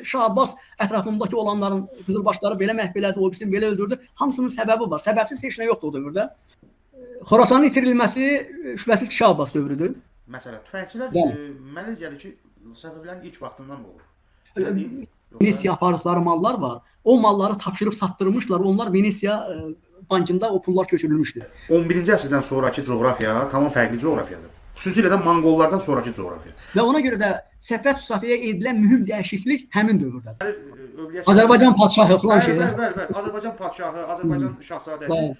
Şah Abbas ətrafındakı olanların qızılbaşları belə məhv elədi, o birisini belə öldürdü. Hamısının səbəbi var. Səbəbsiz heç nə yoxdur o dövrdə. Xorasanın itirilməsi şübhəsiz ki, Şah Abbas dövrüdür. Məsələn, tüfəngçilər mənə gəlir ki, Səfəvilərin ilk vaxtından olur. Venesiya apardıqları mallar var. O malları tapşırıb satdırmışlar. Onlar Venesiya bankında o pullar köçürülmüşdür. 11-ci əsrdən sonraki coğrafiya tamam fərqli coğrafiyadır. Xüsusilə də Monqollardan sonraki coğrafiya. Və ona görə də Səfət Safiyyə edilən mühüm dəyişiklik həmin dövrdədir. Azərbaycan padşahı falan şeylər. Bəli. Azərbaycan padşahı, Azərbaycan şahzadəsi.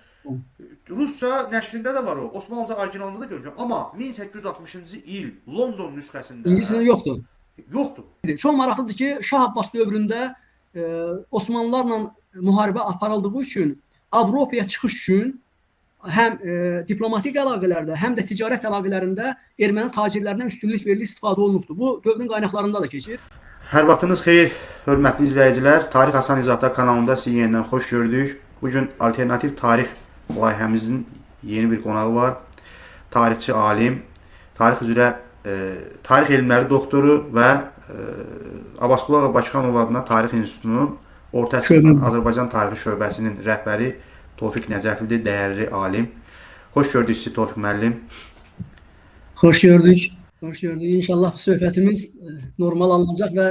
Rusca nəşrində də var o. Osmanlıca orijinalında da görürəm. Amma 1860-cı il London nüsxəsində İngiliscə yoxdur. Yoxdur. Çox maraqlıdır ki, Şah Abbas dövründə Osmanlılarla müharibə aparıldığı üçün Avropaya çıxış üçün həm diplomatik əlaqələrdə, həm də ticarət əlaqələrində erməni tacirlərindən üstünlük verilib istifadə olunubdur. Bu dövrün qaynaqlarında da keçir. Hər vaxtınız xeyir, hörmətli izləyicilər. Tarix Hasan İzadlar kanalında sizi yenidən xoş gördük. Bugün alternativ tarix layihəmizin yeni bir qonağı var. Tarixçi alim, tarix üzrə tarix elmləri doktoru və Abbasqulu Bakıxanov adına Tarix İnstitutunun Orta Əsr Azərbaycan Tarixi şöbəsinin rəhbəri Tofiq Nəcəflidir, dəyərli alim. Xoş gördük sizi Tofiq müəllim. Xoş gördük. Xoş gördük. İnşallah söhbətimiz normal alınacaq və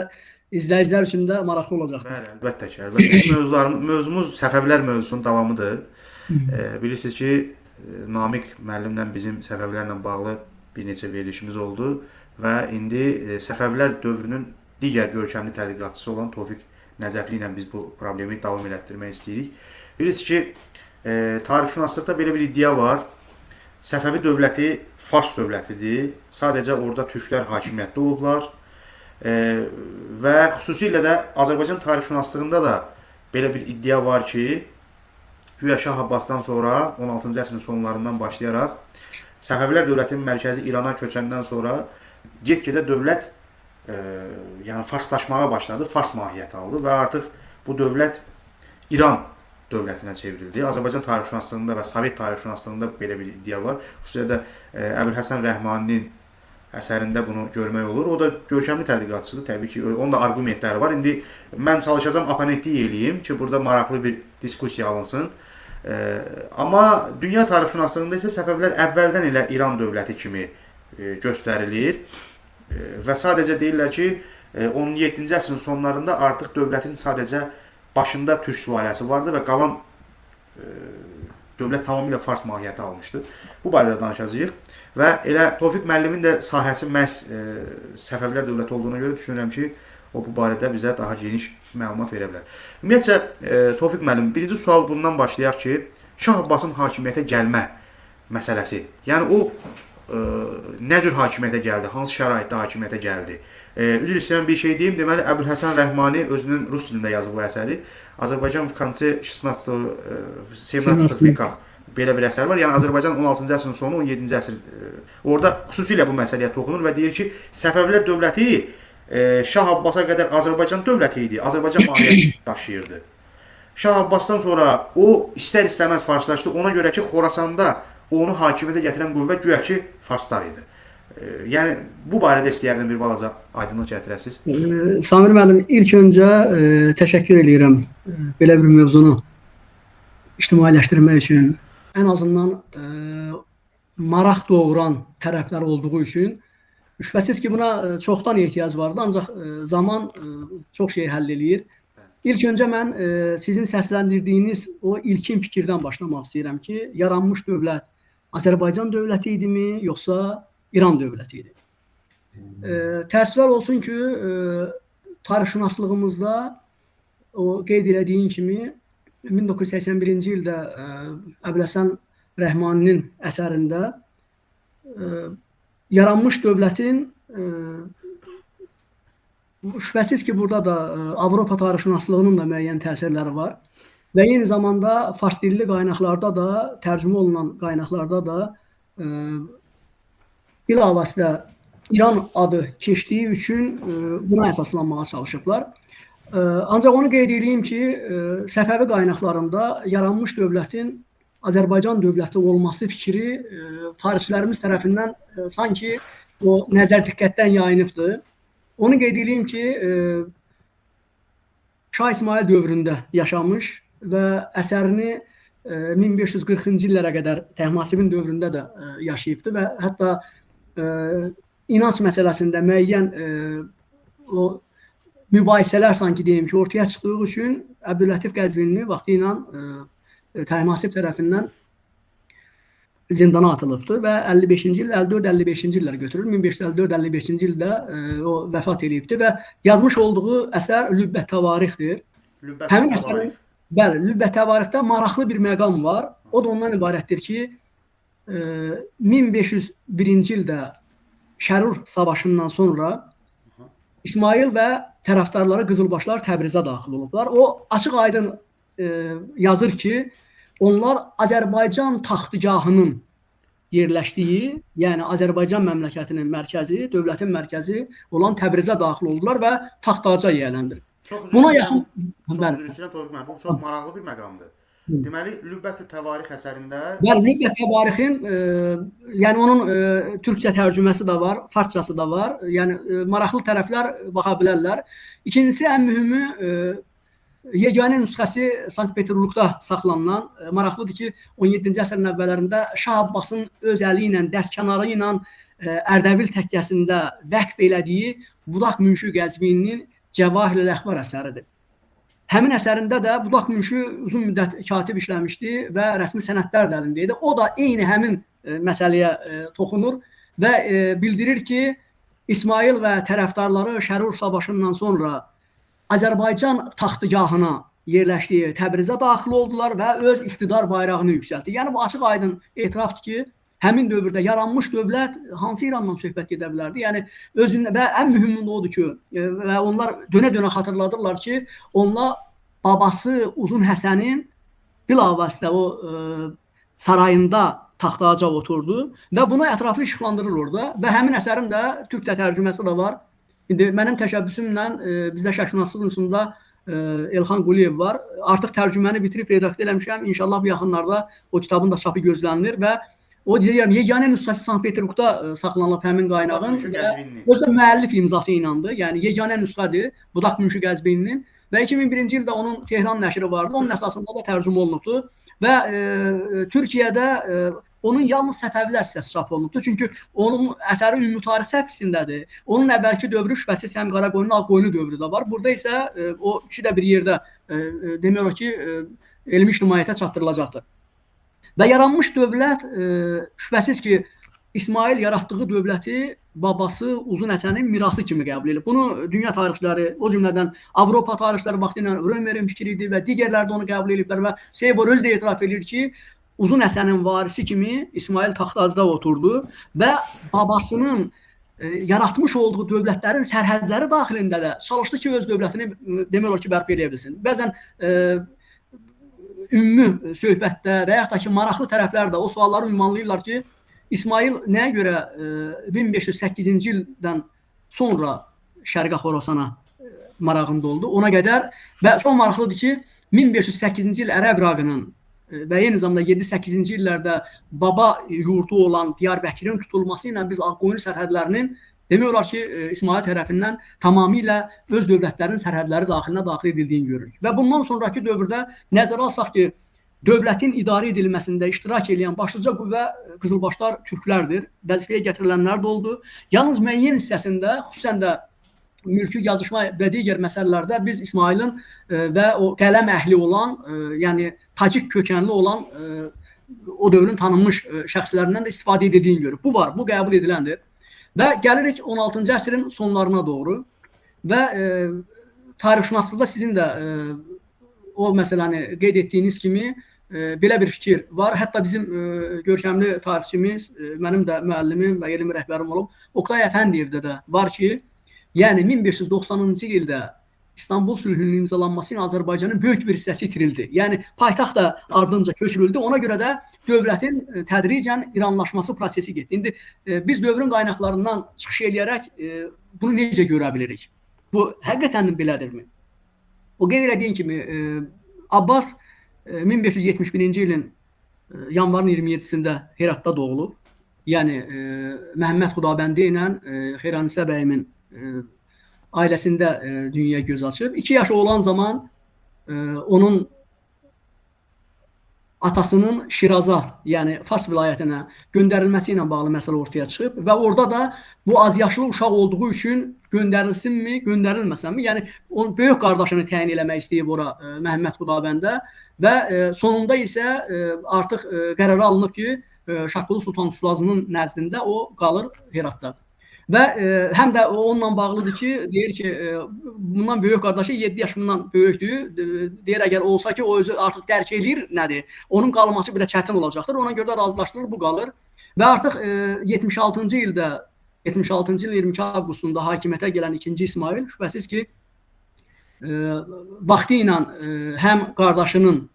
izləyicilər üçün də maraqlı olacaqdır. Bəli, əlbəttə ki, əlbəttə. Mövzumuz Səfəvilər mövzusunun davamıdır. Bilirsiniz ki, Namiq müəllimlə bizim Səfəvilərlə bağlı bir neçə verilişimiz oldu və indi Səfəvilər dövrünün digər görkəmli tədqiqatçısı olan Tofiq Nəcəfli ilə biz bu problemi davam elətdirmək istəyirik. Bilirsiniz ki, tarixşünaslıqda belə bir iddia var. Səfəvi dövləti Fars dövlətidir. Sadəcə orada türklər hakimiyyətdə olublar. Və xüsusilə də Azərbaycan tarixşünaslığında da belə bir iddia var ki, güya Şah Abbasdan sonra 16-cı əsrin sonlarından başlayaraq Səfəvilər dövlətinin mərkəzi İrana köçəndən sonra get-gedə dövlət yəni farslaşmağa başladı, fars mahiyyəti aldı və artıq bu dövlət İran dövlətinə çevrildi. Azərbaycan tarixşünaslığında və Sovet tarixşünaslığında belə bir iddia var. Xüsusilə də Əbülhəsən Rəhmaninin əsərində bunu görmək olur. O da görkəmli tədqiqatçıdır, təbii ki, onun da arqumentləri var. İndi mən çalışacağam oponentlik eləyim ki, burada maraqlı bir diskussiya alınsın. Amma dünya tarixşünaslığında isə Səfəvilər əvvəldən elə İran dövləti kimi göstərilir və sadəcə deyirlər ki, 17-ci əsrin sonlarında artıq dövlətin sadəcə başında türk sülaləsi vardı və qalan dövlət tamamilə fars mahiyyəti almışdı. Bu barədə danışacağıq və elə Tofiq müəllimin də sahəsi məhz Səfəvilər dövləti olduğuna görə düşünürəm ki, o bu barədə bizə daha geniş məlumat verə bilər. Ümumiyyətcə, Tofiq müəllim, birinci sual bundan başlayaq ki, Şah Abbasın hakimiyyətə gəlmə məsələsi. Yəni o nə cür hakimiyyətə gəldi, hansı şəraitdə hakimiyyətə gəldi? Üzr istəyirəm bir şey deyim, deməli Əbülhəsən Rəhmani özünün rus dilində yazıb bu əsəri. Azərbaycan v konце 17 vekah belə bir əsər var. Yəni Azərbaycan 16-cı əsrin sonu, 17-ci əsr. Orada xüsusilə bu məsələyə toxunur və deyir ki, Səfəvilər dövləti Şah Abbasa qədər Azərbaycan dövləti idi, Azərbaycan mahiyyət daşıyırdı. Şah Abbasdan sonra o istər-istəməz farslaşdı. Ona görə ki, Xorasanda onu hakimiyyətə gətirən qüvvə güya ki, farslar idi. Yəni, bu barədə istəyərdim bir balaca aydınlıq gətirəsiniz. Samir müəllim, ilk öncə təşəkkür edirəm belə bir mövzunu ictimailəşdirmək üçün. Ən azından maraq doğuran tərəflər olduğu üçün. Şübhəsiz ki, buna çoxdan ehtiyac vardı, ancaq zaman çox şey həll eləyir. İlk öncə mən sizin səsləndirdiyiniz o ilkin fikirdən başlamaq istəyirəm ki, yaranmış dövlət Azərbaycan dövləti idimi, yoxsa İran dövləti idi. Təəssüflər olsun ki, tarixşünaslığımızda o qeyd elədiyin kimi 1981-ci ildə Əbülhəsən Rəhmaninin əsərində yaranmış dövlətin şübhəsiz ki, burada da Avropa tarixşünaslığının da müəyyən təsirləri var və eyni zamanda fars dilli qaynaqlarda da, tərcümə olunan qaynaqlarda da bilavasitə İran adı keçdiyi üçün buna əsaslanmağa çalışıblar. Ancaq onu qeyd edeyim ki, Səfəvi qaynaqlarında yaranmış dövlətin Azərbaycan dövləti olması fikri tarixçilərimiz tərəfindən sanki o nəzər diqqətdən yayınıbdır. Onu qeyd edeyim ki, Şah İsmail dövründə yaşamış və əsərini 1540-cı illərə qədər Təhmasibin dövründə də yaşayıbdı və hətta inanc məsələsində müəyyən o mübahisələr sanki deyim ki, ortaya çıxdığı üçün Əbdülətif Qəzvinli vaxtı ilə Təhmasib tərəfindən zindana atılıbdır və 55-ci il, 54-55-ci illər götürür. 1554-55-ci ildə o vəfat edibdir və yazmış olduğu əsər Lübbət Təvarixdir. Həmin əsərin, bəli, Lübbət Təvarixdə maraqlı bir məqam var. O da ondan ibarətdir ki, 1501-ci ildə Şərur savaşından sonra İsmail və tərəfdarları Qızılbaşlar Təbrizə daxil olublar. O açıq aydın yazır ki, onlar Azərbaycan taxtgahının yerləşdiyi, yəni Azərbaycan məmləkətinin mərkəzi, dövlətin mərkəzi olan Təbrizə daxil oldular və taxtaca yiyələndirir. Buna yaxın, bu çox maraqlı bir məqamdır. Deməli, Lübbətü Təvarix əsərində... Bəli, Lübbət Təvarixin, yəni onun türkcə tərcüməsi də var, farsçası da var. Yəni, maraqlı tərəflər baxa bilərlər. İkincisi, ən mühümü, yeganə nüsxəsi Sankt-Peterburqda saxlanılan, maraqlıdır ki, 17-ci əsrin əvvəllərində Şah Abbasın öz əli ilə, dərkənarı ilə Ərdəbil təkkəsində vəqf elədiyi Budaq Münşü Qəzvininin Cəvahirül Əxbar əsəridir. Həmin əsərində də Budaq Münşü uzun müddət katib işləmişdi və rəsmi sənədlər də əlində idi. O da eyni həmin məsələyə toxunur və bildirir ki, İsmail və tərəfdarları Şərur savaşından sonra Azərbaycan taxtgahına yerləşdiyi Təbrizə daxil oldular və öz iqtidar bayrağını yüksəltdi. Yəni, bu açıq aydın etirafdır ki, həmin dövrdə yaranmış dövlət hansı İrandan söhbət gedə bilərdi? Yəni, özündə və ən mühümün odur ki, və onlar dönə-dönə xatırladırlar ki, onlar babası Uzun Həsənin bilavasitə o sarayında taxtaca oturdu və buna ətraflı işıqlandırır orada və həmin əsərin də türkcə tərcüməsi də var. İndi mənim təşəbbüsümlə bizdə şərqşünaslıq ünsunda Elxan Quliyev var. Artıq tərcüməni bitirib redaktə eləmişəm. İnşallah bu yaxınlarda o kitabın da çapı gözlənilir və o deyirəm, yeganə nüsxəsi Sankt-Peterburqda saxlanılıb həmin qaynağın özü də müəllif imzası iləndir. Yəni, yeganə nüsxədir Budaq Münşü Qəzvininin və 2001-ci ildə onun Tehran nəşri vardı. Onun əsasında da tərcümə olunubdur və Türkiyədə onun yalnız Səfəvilər hissəsi çap olunubdur. Çünki onun əsəri ümumi tarix səhifəsindədir. Onun əvvəlki dövrü şübhəsiz həm Qaraqoyunun, Ağqoyunu dövrü də var. Burada isə o üçü də bir yerdə demək olar ki, elmi ictimaiyyətə çatdırılacaqdır. Və yaranmış dövlət şübhəsiz ki, İsmail yaratdığı dövləti babası Uzun Həsənin mirası kimi qəbul edib. Bunu dünya tarixçiləri, o cümlədən Avropa tarixçiləri vaxtı ilə Römerin fikri idi və digərləri də onu qəbul ediblər və Seybor özü də etiraf edir ki, Uzun Həsənin varisi kimi İsmail taxtacda oturdu və babasının yaratmış olduğu dövlətlərin sərhədləri daxilində də çalışdı ki, öz dövlətini demək olar ki, bərpa edə bilsin. Bəzən ümumi söhbətdə və yaxud da ki, maraqlı tərəflər də o sualları ünvanlayırlar ki, İsmail nəyə görə 1508-ci ildən sonra Şərqə Xorasana marağında oldu? Ona qədər və çox maraqlıdır ki, 1508-ci il Ərəb İraqının və eyni zamanda 7-8-ci illərdə baba yurdu olan Diyarbəkirin tutulması ilə biz Ağqoyun sərhədlərinin demək olar ki, İsmail tərəfindən tamamilə öz dövlətlərinin sərhədləri daxilinə daxil edildiyini görürük. Və bundan sonraki dövrdə nəzərə alsaq ki, dövlətin idarə edilməsində iştirak edən başlıca qüvvə Qızılbaşlar türklərdir. Vəzifəyə gətirilənlər də oldu. Yalnız müəyyən hissəsində, xüsusən də mülki yazışma və digər məsələlərdə biz İsmailin və o qələm əhli olan, yəni tacik kökənli olan o dövrün tanınmış şəxslərindən də istifadə edildiyini görürük. Bu var, bu qəbul ediləndir. Və gəlirik 16-cı əsrin sonlarına doğru və tarixşünaslıqda sizin də o məsələni qeyd etdiyiniz kimi belə bir fikir var. Hətta bizim görkəmli tarixçimiz, mənim də müəllimim və elmi rəhbərim olub, Oqtay Əfəndiyevdə də var ki, yəni 1590-cı ildə İstanbul sülhünün imzalanması ilə Azərbaycanın böyük bir hissəsi itirildi. Yəni paytaxt da ardınca köçürüldü. Ona görə də dövlətin tədricən İranlaşması prosesi getdi. İndi biz dövrün qaynaqlarından çıxış edərək bunu necə görə bilirik? Bu həqiqətən belədirmi? O qeyd etdiyim kimi Abbas 1571-ci ilin yanvarın 27-sində Heratda doğulub. Yəni Məhəmməd Xudabəndi ilə Xeyranisa bəyimin ailəsində dünyaya göz açıb. 2 yaşı olan zaman onun atasının Şiraza, yəni Fars vilayətinə göndərilməsi ilə bağlı məsələ ortaya çıxıb və orada da bu azyaşlı uşaq olduğu üçün göndərilsinmi, göndərilməsənmi? Yəni onun böyük qardaşını təyin eləmək istəyib ora Məhəmməd Xudabəndə və sonunda isə artıq qərara alınıb ki, Şahbulu Sultan Tüstülazının nəzdində o qalır Heratda. Və həm də onunla bağlıdır ki, deyir ki, bundan böyük qardaşı 7 yaşından böyükdür. Deyir, əgər olsa ki, o özü artıq dərk eləyir nədir, onun qalması bir də çətin olacaqdır. Ona görə də razılaşdırılır, bu qalır. Və artıq 76-cı ildə, 76-cı ilin 22 avqustunda hakimiyyətə gələn 2-ci İsmayıl şübhəsiz ki, vaxtı ilə həm qardaşının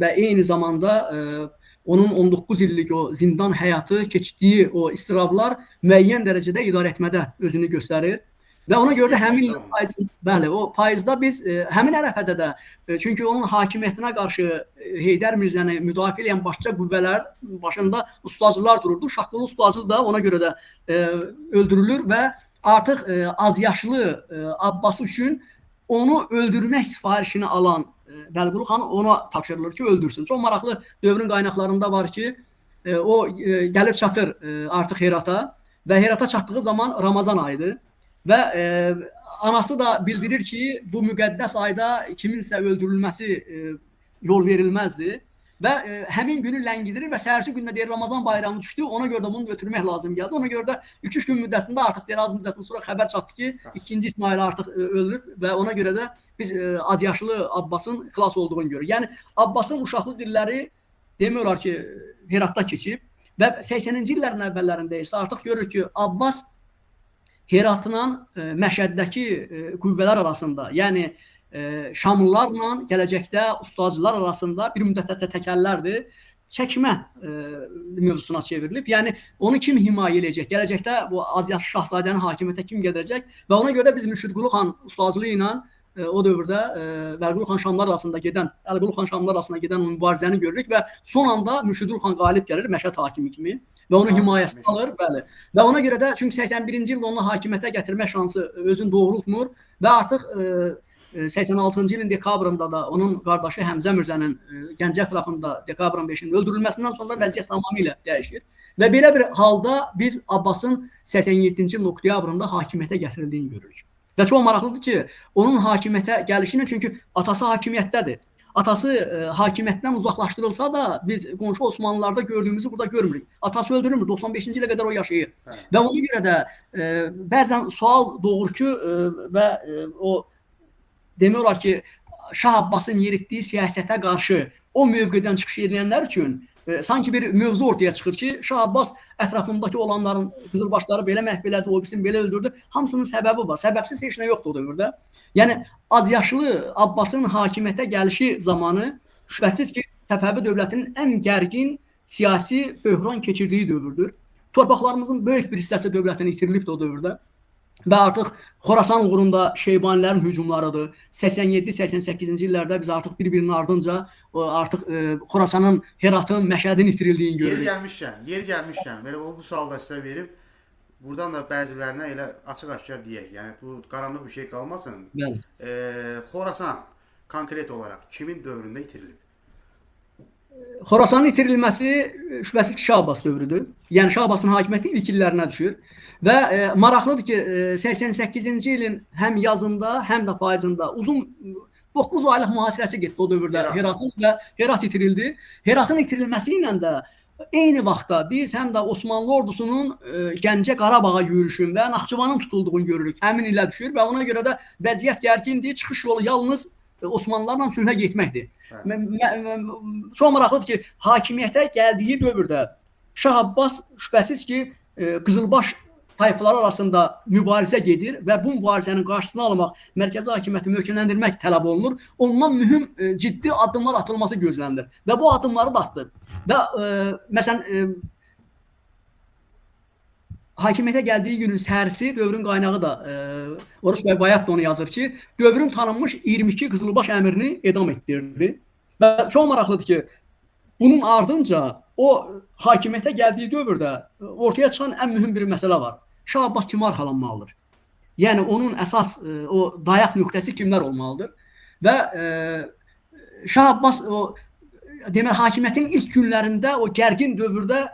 və eyni zamanda onun 19 illik o zindan həyatı, keçdiyi o istirablar müəyyən dərəcədə idarə etmədə özünü göstərir. Və ona görə də həmin bəli, o payızda biz həmin ərəfədə də çünki onun hakimiyyətinə qarşı Heydər Mirzəni müdafiə edən başqa qüvvələr başında ustacılar dururdu. Şahbulu ustacı da ona görə də öldürülür və artıq azyaşlı Abbas üçün onu öldürmək sifarişini alan Vəliqulu xan ona tapşırılır ki, öldürsün. Çox maraqlı dövrün qaynaqlarında var ki, o gəlib çatır artıq Herata və Herata çatdığı zaman Ramazan ayıdır və anası da bildirir ki, bu müqəddəs ayda kiminsə öldürülməsi yol verilməzdi və həmin günü ləngidirir və səhərsi gündə deyir Ramazan bayramı düşdü, ona görə də bunu götürmək lazım gəldi. Ona görə də 2-3 gün müddətində artıq deyir, az müddətindən sonra xəbər çatdı ki, 2-ci İsmail artıq ölür və ona görə də biz azyaşlı Abbasın xilas olduğunu görürük. Yəni Abbasın uşaqlıq illəri demək olar ki, Heratda keçib və 80-ci illərin əvvəllərində isə artıq görürük ki, Abbas Heratla Məşəddəki qüvvələr arasında, yəni Şamlılarla gələcəkdə ustacılar arasında bir müddətdə təkəllərdir, çəkmə mövzusuna çevrilib. Yəni onu kim himayə edəcək? Gələcəkdə bu azyaşlı şahzadənin hakimiyyətə kim gələcək? Və ona görə də biz Mürşidqulu xan ustacılığı ilə o dövrdə Vəliqulu xan Şamlar arasında gedən, Vəliqulu xan Şamlar arasında gedən mübarizəni görürük və son anda Mürşidqulu xan qalib gəlir Məşəd hakimi kimi və onun himayəsini alır, bəli. Və ona görə də çünki 81-ci ildə onu hakimiyyətə gətirmək şansı özünü doğrultmur və artıq 86-cı ilin dekabrında da onun qardaşı Həmzə Mirzənin Gəncə ətrafında dekabrın 5-də öldürülməsindən sonra vəziyyət tamamilə dəyişir. Və belə bir halda biz Abbasın 87-ci il oktyabrında hakimiyyətə gətirildiyini görürük. Və çox maraqlıdır ki, onun hakimiyyətə gəlişini çünki atası hakimiyyətdədir. Atası hakimiyyətdən uzaqlaşdırılsa da biz qonşu Osmanlılarda gördüyümüzü burada görmürük. Atası öldürülmür, 95-ci ilə qədər o yaşayır. Və ona görə də bəzən sual doğur ki və o demək olar ki, Şah Abbasın yeritdiyi siyasətə qarşı o mövqedən çıxış edənlər üçün sanki bir mövzu ortaya çıxır ki, Şah Abbas ətrafındakı olanların qızılbaşları belə məhv elədi, o birisini belə öldürdü. Hamısının səbəbi var. Səbəbsiz heç nə yoxdur o dövrdə. Yəni azyaşlı Abbasın hakimiyyətə gəlişi zamanı şübhəsiz ki, Səfəvi dövlətinin ən gərgin siyasi böhran keçirdiyi dövrdür. Torpaqlarımızın böyük bir hissəsi dövlətin itirilibdir o dövrdə. Və artıq Xorasan uğrunda Şeybanilərin hücumlarıdır. 87-88-ci illərdə biz artıq bir-birinin ardınca artıq Xorasanın, Heratın, Məşədin itirildiğini görürük. Yer gəlmişkən, belə bu sualda sizə verib, buradan da bəzilərinə elə açıq-aşkar deyək. Yəni bu qaranlıq bir şey qalmasın. Bəli. Xorasan konkret olaraq kimin dövründə itirilib? Xorasanın itirilməsi şübhəsiz ki, Şah Abbas dövrüdür. Yəni Şah Abbasın hakimiyyəti ilk illərinə düşür. Və maraqlıdır ki, 88-ci ilin həm yazında, həm də payızında uzun 9 aylıq mühasirəsi getdi o dövrdə Heratın və Herat itirildi. Heratın itirilməsi ilə də eyni vaxtda biz həm də Osmanlı ordusunun Gəncə Qarabağa yürüşün və Naxçıvanın tutulduğunu görürük. Həmin ilə düşür və ona görə də vəziyyət gərgindir. Çıxış yolu yalnız Osmanlılarla sülhə getməkdir. Çox maraqlıdır ki, hakimiyyətə gəldiyi dövrdə Şah Abbas şübhəsiz ki, Qızılbaş tayfalar arasında mübarizə gedir və bu mübarizənin qarşısını almaq, mərkəzi hakimiyyəti möhkəmləndirmək tələb olunur. Ondan mühüm, ciddi addımlar atılması gözlənilir və bu addımları da atdı. Və məsələn, hakimiyyətə gəldiyi günün səhərsi dövrün qaynağı da Oruç bəy Bayat da onu yazır ki, dövrün tanınmış 22 Qızılbaş əmirini edam etdirdi. Və çox maraqlıdır ki, bunun ardınca o hakimiyyətə gəldiyi dövrdə ortaya çıxan ən mühüm bir məsələ var. Şah Abbas kimi arxalanmalıdır. Yəni onun əsas o dayaq nöqtəsi kimlər olmalıdır? Və Şah Abbas o demək hakimiyyətin ilk günlərində o gərgin dövrdə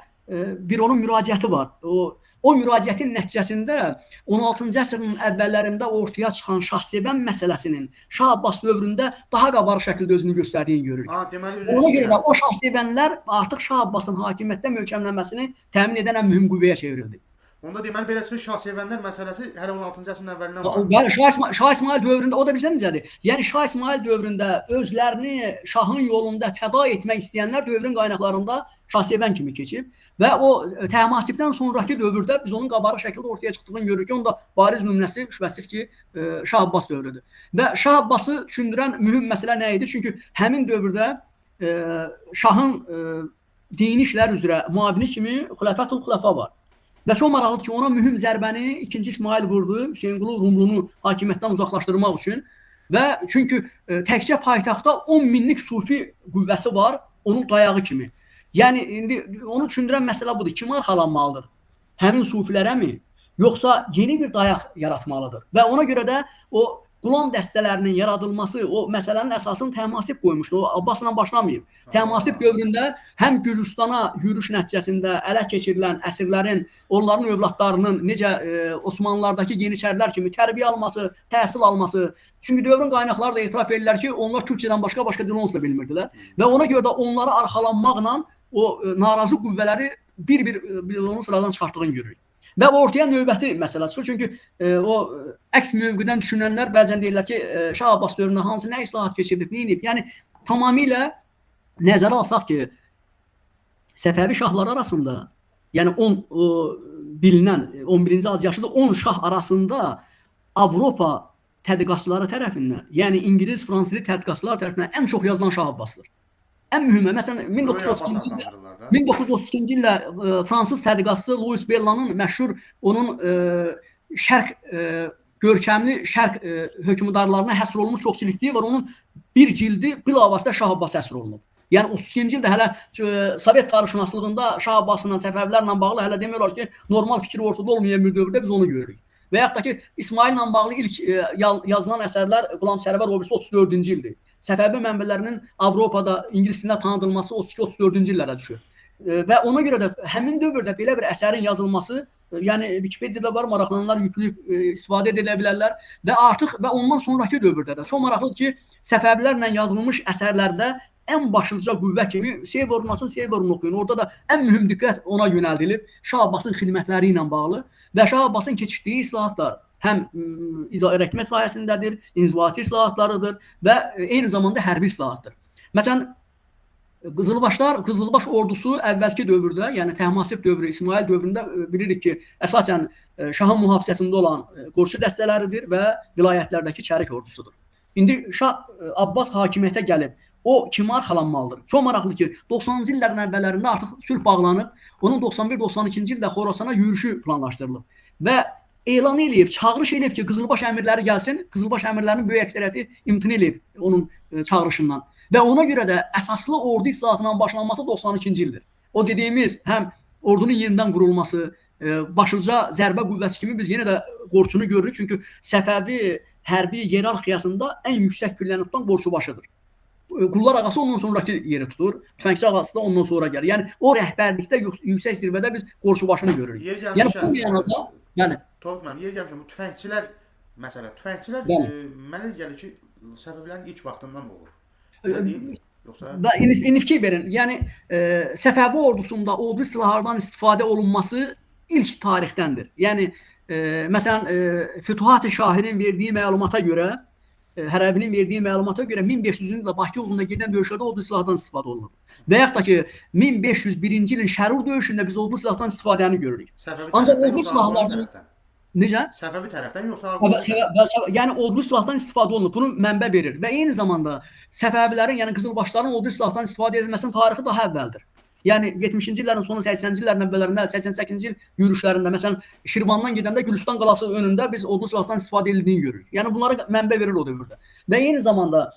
bir onun müraciəti var. O müraciətin nəticəsində 16-cı əsrin əvvəllərində ortaya çıxan şahsevən məsələsinin Şah Abbas dövründə daha qabarıq şəkildə özünü göstərdiyini görürük. Ona görə də o şahsevənlər artıq Şah Abbasın hakimiyyətdə möhkəmlənməsini təmin edən ən mühüm qüvvəyə çevrildi. Onda deməli beləsi şahsevənlər məsələsi hələ 16-cı əsrin əvvəlindən var. Bəli, Şah İsmail dövründə o da bilirsən necədir? Yəni Şah İsmail dövründə özlərini şahın yolunda fəda etmək istəyənlər dövrün qaynaqlarında şahsevən kimi keçib və o Təhmasibdən sonrakı dövrdə biz onun qabarıq şəkildə ortaya çıxdığını görürük ki, onun da bariz nümunəsi şübhəsiz ki, Şah Abbas dövrüdür. Və Şah Abbası düşündürən mühüm məsələ nə idi? Çünki həmin dövrdə şahın dini işlər üzrə müavini kimi Xulafətul Xulafa var. Və çox maraqlıdır ki, ona mühüm zərbəni 2-ci İsmail vurdu, Hüseynqulu Rumlunu hakimiyyətdən uzaqlaşdırmaq üçün və çünki təkcə paytaxtda 10 minlik sufi qüvvəsi var, onun dayağı kimi. Yəni indi onu düşündürən məsələ budur. Kim arxalanmalıdır? Həmin sufilərəmi? Yoxsa yeni bir dayaq yaratmalıdır? Və ona görə də o qulam dəstələrinin yaradılması, o məsələnin əsasını Təhmasib qoymuşdu. O Abbasla başlamayıb. Təhmasib dövründə həm Gürcüstana yürüş nəticəsində ələ keçirilən əsirlərin, onların övladlarının necə Osmanlılardakı yeniçərilər kimi tərbiyə alması, təhsil alması. Çünki dövrün qaynaqları da etiraf edirlər ki, onlar türkçədən başqa dil onsuz da bilmirdilər. Və ona görə də onları arxalanmaqla o narazı qüvvələri bir onun sıradan çıxartdığını görürük. Və ortaya növbəti məsələ çıxır. Çünki o əks mövqedən düşünənlər bəzən deyirlər ki, Şah Abbas dövründə hansı nə islahat keçirdib, nə edib? Yəni tamamilə nəzərə alsaq ki, Səfəvi şahları arasında, yəni bilinən 11-ci azyaşıda 10 şah arasında Avropa tədqiqatçıları tərəfindən, yəni İngilis, Fransız tədqiqatçılar tərəfindən ən çox yazılan Şah Abbasdır. Ən mühümə, məsələn 1932-ci ildə Fransız tədqiqatçısı Louis Bellanın məşhur onun şərq görkəmli şərq hökmdarlarına həsr olunmuş çox cilidliyi var. Onun bir cildi bilavasitə Şah Abbas həsr olunub. Yəni 32-ci ildə hələ Sovet tarixşünaslığında Şah Abbasla, Səfəvilərlə bağlı hələ demək olar ki, normal fikir ortada olmayan bir dövrdə biz onu görürük. Və yaxud da ki, İsmaillə bağlı ilk yazılan əsərlər Qulam Sərvər Obisi 34-cü ildir. Səfəvi mənbələrinin Avropada ingilis dilində tanıdılması 32-34-cü illərə düşür. Və ona görə də həmin dövrdə belə bir əsərin yazılması, yəni Wikipediyada var, maraqlananlar yükləyib istifadə edə bilərlər və artıq və ondan sonrakı dövrdə də çox maraqlıdır ki, Səfəvilərlə yazılmış əsərlərdə ən başlıca qüvvə kimi Seyvorunasın Seyvorunu oxuyun. Orada da ən mühüm diqqət ona yönəldilib Şah Abbasın xidmətləri ilə bağlı və Şah Abbasın keçirdiyi islahatlar həm idarəetmə sahəsindədir, inzibati islahatlarıdır və eyni zamanda hərbi islahatdır. Məsələn, Qızılbaş ordusu əvvəlki dövrdə, yəni Təhmasib dövrü, İsmail dövründə bilirik ki, əsasən şahın mühafizəsində olan qoşu dəstələridir və vilayətlərdəki çərik ordusudur. İndi Şah Abbas hakimiyyətə gəlib, o kimi arxalanmalıdır. Çox maraqlı ki, 90-cı illərin əvvəllərində artıq sülh bağlanıb, onun 91-92-ci ildə Xorasana yürüşü planlaşdırılıb və elan eləyib, çağırış eləyib ki, Qızılbaş əmirləri gəlsin. Qızılbaş əmirlərinin böyük əksəriyyəti imtina eləyib onun çağırışından. Və ona görə də əsaslı ordu islahatının başlanması 92-ci ildir. O dediyimiz həm ordunun yenidən qurulması, başlıca zərbə qüvvəsi kimi biz yenə də qorçunu görürük. Çünki Səfəvi hərbi yerarxiyasında ən yüksək pilləni tutan qorçubaşıdır. Qullar ağası ondan sonraki yeri tutur. Tüfəngçi ağası da ondan sonra gəlir. Yəni o rəhbərlikdə yüksək zirvədə biz qorçubaşını görürük. Yəni bu mənada, yəni Toğrul, yer gəlmişəm, bu tüfəngçilər məsələ. Tüfəngçilər mənə gəlir ki, Səfəvilərin ilk vaxtından olur. Yoxsa indi fikir verin. Yəni Səfəvi ordusunda ordu silahlardan istifadə olunması ilk tarixdəndir. Yəni məsələn Fütuhat-ı Şahinin verdiyi məlumata görə, Hərəvinin verdiyi məlumata görə 1500-cü ildə Bakı uğrunda gedən döyüşlərdə ordu silahdan istifadə olunur. Və yaxud da ki 1501-ci ilin Şərur döyüşündə biz ordu silahdan istifadəni görürük. Ancaq ordu silahlardan necə? Səfəvi tərəfdən yoxsa yəni ordu silahdan istifadə olunur. Bunu mənbə verir və eyni zamanda Səfəvilərin, yəni Qızılbaşların ordu silahdan istifadə edilməsinin tarixi daha əvvəldir. Yəni 70-ci illərin sonu 80-ci illərin əvvəllərində, 88-ci il yürüşlərində, məsələn Şirvandan gedəndə Gülüstan qalası önündə biz ordu silahdan istifadə edildiyini görürük. Yəni bunları mənbə verir o dövrdə. Və eyni zamanda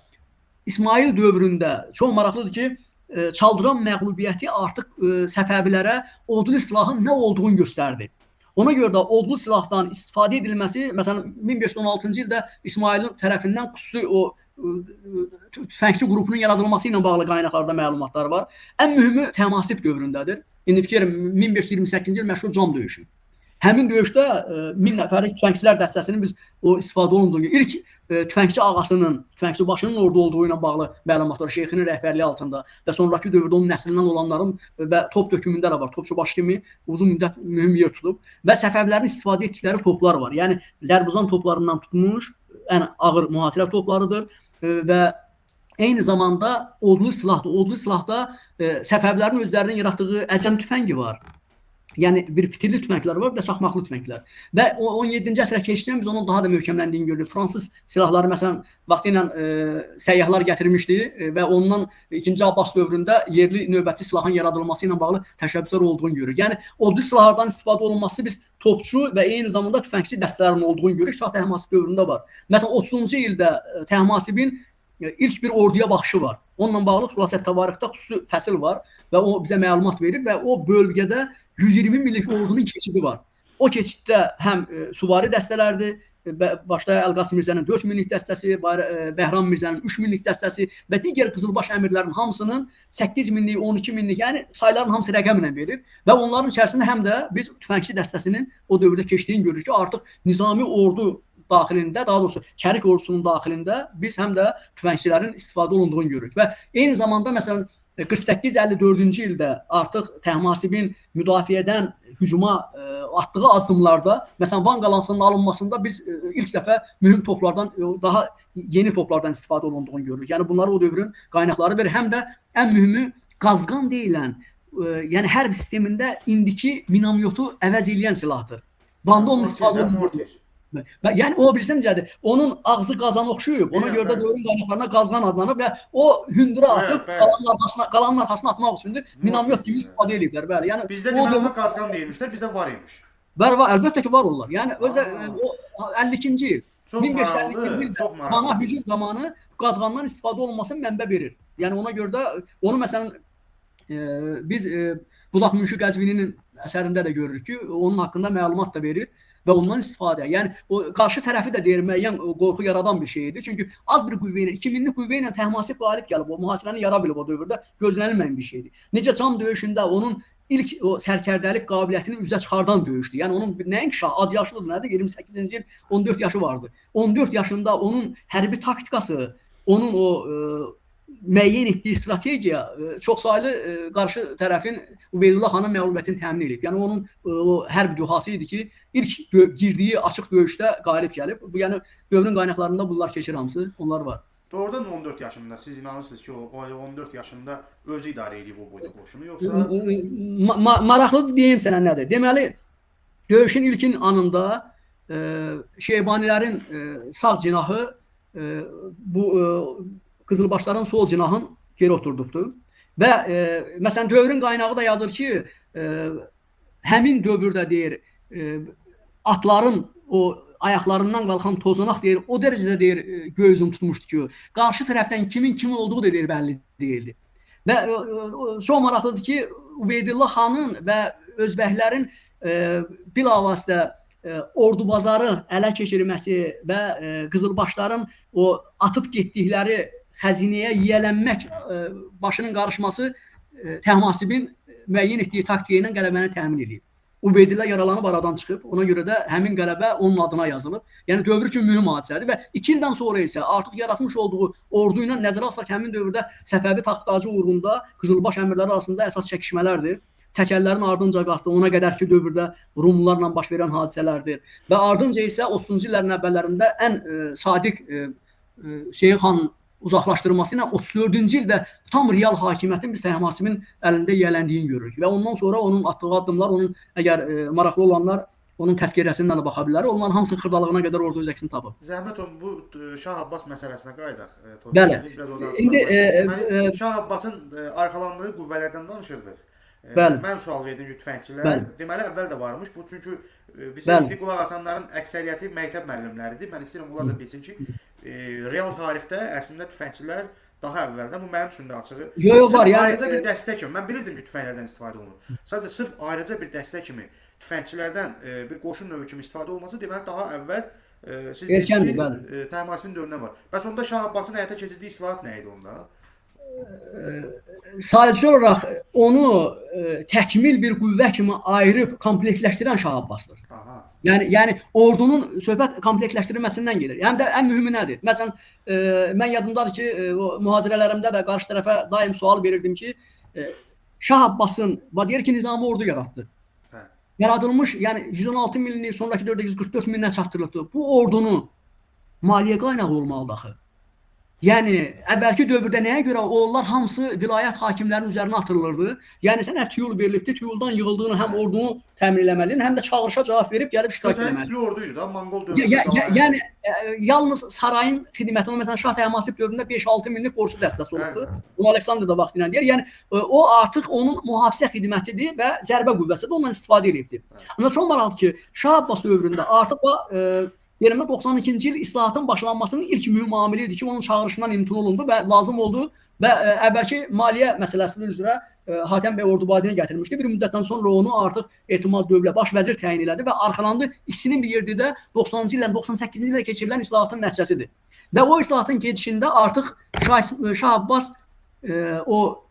İsmail dövründə çox maraqlıdır ki, Çaldıran məğlubiyyəti artıq Səfəvilərə ordu silahın nə olduğunu göstərdi. Ona görə də odlu silahdan istifadə edilməsi, məsələn 1516-cı ildə İsmailin tərəfindən xüsusi o tüfəngçi qrupunun yaradılması ilə bağlı qaynaqlarda məlumatlar var. Ən mühümü Təmasib dövründədir. İndi fikir 1528-ci il məşhur Cam döyüşü. Həmin döyüşdə 1000 nəfərlik tüfəngçilər dəstəsinin biz o istifadə olunduğu ilk tüfəngçi ağasının, tüfəngçi başının orada olduğu ilə bağlı məlumatlar şeyxinin rəhbərliyi altında və sonrakı dövrdə onun nəslindən olanların və top dökümündə də var. Topçu başı kimi uzun müddət mühüm yer tutub və Səfəvilərin istifadə etdikləri toplar var. Yəni Zərbuzan toplarından tutmuş ən ağır mühasirə toplarıdır və eyni zamanda odlu silahdır. Odlu silahda Səfəvilərin özlərinin yaratdığı əcəm tüfəngi var. Yəni bir fitilli tüfənglər var və şaxmaqlı tüfənglər. Və 17-ci əsrə keçdikcə biz onun daha da möhkəmləndiyini görürük. Fransız silahları məsələn vaxtı ilə səyyahlar gətirmişdi və ondan 2-ci Abbas dövründə yerli növbəti silahın yaradılması ilə bağlı təşəbbüslər olduğunu görürük. Yəni odlu silahlardan istifadə olunması biz topçu və eyni zamanda tüfəngçi dəstələrinin olduğunu görürük. Şah Təhmasib dövründə var. Məsələn 30-cu ildə Təhmasibin ilk bir orduya baxışı var. Onunla bağlı Xülasət Təvarixdə xüsusi fəsil var və o bizə məlumat verir və o bölgədə 120 minlik ordunun keçidi var. O keçiddə həm süvari dəstələrdir, başda Əlqasım Mirzənin 4 minlik dəstəsi, Bəhram Mirzənin 3 minlik dəstəsi və digər qızılbaş əmirlərin hamısının 8 minlik, 12 minlik, yəni sayların hamısı rəqəmlə verir və onların içərisində həm də biz tüfəngçi dəstəsinin o dövrdə keçdiyini görürük ki, artıq nizami ordu daxilində, daha doğrusu Çərik ordusunun daxilində biz həm də tüfəngçilərin istifadə olunduğunu görürük və eyni zamanda məsələn 48-54-cü ildə artıq Təhmasibin müdafiədən hücuma atdığı addımlarda, məsələn Van qalansının alınmasında biz ilk dəfə mühüm toplardan, daha yeni toplardan istifadə olunduğunu görürük. Yəni bunları o dövrün qaynaqları verir. Həm də ən mühümü qazqan deyilən, yəni hərb sistemində indiki minamyotu əvəz edən silahdır. Vanda onun istifadə olunur. Yəni o bilirsən necədir? Onun ağzı qazana oxşuyub. Ona görə də dövrün qaynaqlarına qazqan adlanıb və o hündürə atıb qalanın arxasına atmaq üçün minamyot kimi istifadə ediblər. Bəli. Yəni bizdə minamyot qazqan deyilmişlər, bizdə var imiş. Var, əlbəttə ki var onlar. Yəni özdə o 52-ci il, 1552-ci ildə Mana hücum zamanı qazqandan istifadə olunması mənbə verir. Yəni ona görə də onu məsələn biz Bulaq Mülkü Qəzvininin əsərində də görürük ki, onun haqqında məlumat da verir və ondan istifadə. Yəni o qarşı tərəfi də deyir müəyyən qorxu yaradan bir şeydir. Çünki az bir qüvvə ilə, 2000-lik qüvvə ilə Təhmasib qalib gəlib, o mühasirəni yara bilib o dövrdə gözlənilməyən bir şeydir. Necə Cam döyüşündə onun ilk o sərkərdəlik qabiliyyətini üzə çıxardan döyüşdü. Yəni onun nəinki şah az yaşlıdır, nədir? 28-ci il 14 yaşı vardı. 14 yaşında onun hərbi taktikası, onun o müəyyən etdiyi strategiya çoxsaylı qarşı tərəfin Ubeydullah xanın məğlubiyyətini təmin edib. Yəni onun o hərb dühası idi ki, ilk girdiyi açıq döyüşdə qalib gəlib. Bu yəni dövrün qaynaqlarında bunlar keçir hamısı, onlar var. Doğrudan 14 yaşında siz inanırsınız ki, o 14 yaşında özü idarə edib o boyda qoşunu, yoxsa maraqlıdır deyim sənə nədir? Deməli, döyüşün ilkin anında Şeybanilərin sağ cinahı bu Qızılbaşların sol cinahın geri oturdubdur. Və məsələn dövrün qaynağı da yazır ki, həmin dövrdə deyir atların o ayaqlarından qalxan tozanaq deyir, o dərəcədə deyir gözüm tutmuşdu ki, qarşı tərəfdən kimin olduğu da deyir bəlli deyildi. Və çox maraqlıdır ki, Ubeydullah xanın və özbəklərin bilavasitə Ordubazarı ələ keçirməsi və Qızılbaşların o atıb getdikləri xəzinəyə yiyələnmək başının qarışması Təhmasibin müəyyən etdiyi taktiyə ilə qələbəni təmin edib. Ubeydillah yaralanıb aradan çıxıb. Ona görə də həmin qələbə onun adına yazılıb. Yəni dövr üçün mühüm hadisədir və 2 ildən sonra isə artıq yaratmış olduğu ordu ilə nəzərə alsaq həmin dövrdə Səfəvi taxt-tacı uğrunda Qızılbaş əmirləri arasında əsas çəkişmələrdir. Təkəllərin ardınca qalxdı. Ona qədərki dövrdə Rumlularla baş verən hadisələrdir. Və ardınca isə 30-cu illərin əvvəllərində ən sadiq Şeyx xanın uzaqlaşdırılması ilə 34-cü ildə tam real hakimiyyətin biz Təhmasibin əlində yiyələndiyini görürük. Və ondan sonra onun atdığı addımlar, onun əgər maraqlı olanlar onun təzkirəsindən də baxa bilər. Onların hamısı xırdalığına qədər orada öz əksini tapıb. Zəhmət olun, bu Şah Abbas məsələsinə qayıdaq. Bəli. İndi Şah Abbasın arxalandığı qüvvələrdən danışırdıq. Bəli. Mən sual verdim ki, tüfəngçilər. Deməli əvvəl də varmış. Bu çünki bizim indi qulaq asanların əksəriyyəti məktəb müəllimləridir. Mən istəyirəm onlar da bilsin ki, real tarixdə əslində tüfəngçilər daha əvvəldən, bu mənim üçün də açığı. Yox, var. Yəni ayrıca bir dəstə kimi. Mən bilirdim ki, tüfənglərdən istifadə olunur. Sadəcə sırf ayrıca bir dəstə kimi tüfəngçilərdən bir qoşun növü kimi istifadə olması deməli daha əvvəl siz Erkəndir, deyirsiniz bəli. ki, Təhmasibin dövründən var. Bəs onda Şah Abbasın həyata keçirdiyi islahat nə idi onda? Sadəcə olaraq onu təkmil bir qüvvə kimi ayırıb kompleksləşdirən Şah Abbasdır. Aha. Yəni ordunun söhbət kompleksləşdirilməsindən gedir. Həm də ən mühümü nədir? Məsələn, mən yadımdadır ki, o mühazirələrimdə də qarşı tərəfə daim sual verirdim ki, Şah Abbasın deyir ki, nizami ordu yaratdı. Hə. Yaradılmış, yəni 116 minlik sonraki dövrdə 144 minə çatdırıldı. Bu ordunun maliyyə qaynağı olmalıdır axı. Yəni əvvəlki dövrdə nəyə görə onlar hamısı vilayət hakimlərinin üzərinə atılırdı. Yəni sənə tüyul verilibdi, tüyuldan yığıldığını həm ordunu təmin etməliydin, həm də çağırışa cavab verib gəlib iştirak etməliydin. Tipli orduydu da, Monqol dövründə. Yəni yalnız sarayın xidmətində məsələn Şah Təhmasib dövründə 5-6 minlik qoşu dəstəsi olubdu. Bunu Aleksandr da vaxtı ilə deyir. Yəni o artıq onun mühafizə xidmətidir və zərbə qüvvəsidir. Ondan istifadə edibdi. Ancaq çox maraqlıdır ki, Şah Abbas dövründə artıq o 92-ci il islahatın başlanmasının ilk mühüm amili idi ki, onun çağırışından imtina olundu və lazım oldu və əvvəlki maliyyə məsələsinin üzrə Hatəm bəy Ordubadini gətirmişdi. Bir müddətdən sonra onu artıq Etimad Dövlət baş vəzir təyin elədi və arxalandı. İkisinin bir yerdə də 90-cı illərin 98-ci ildə keçirilən islahatın nəticəsidir. Və o islahatın gedişində artıq Şah Abbas o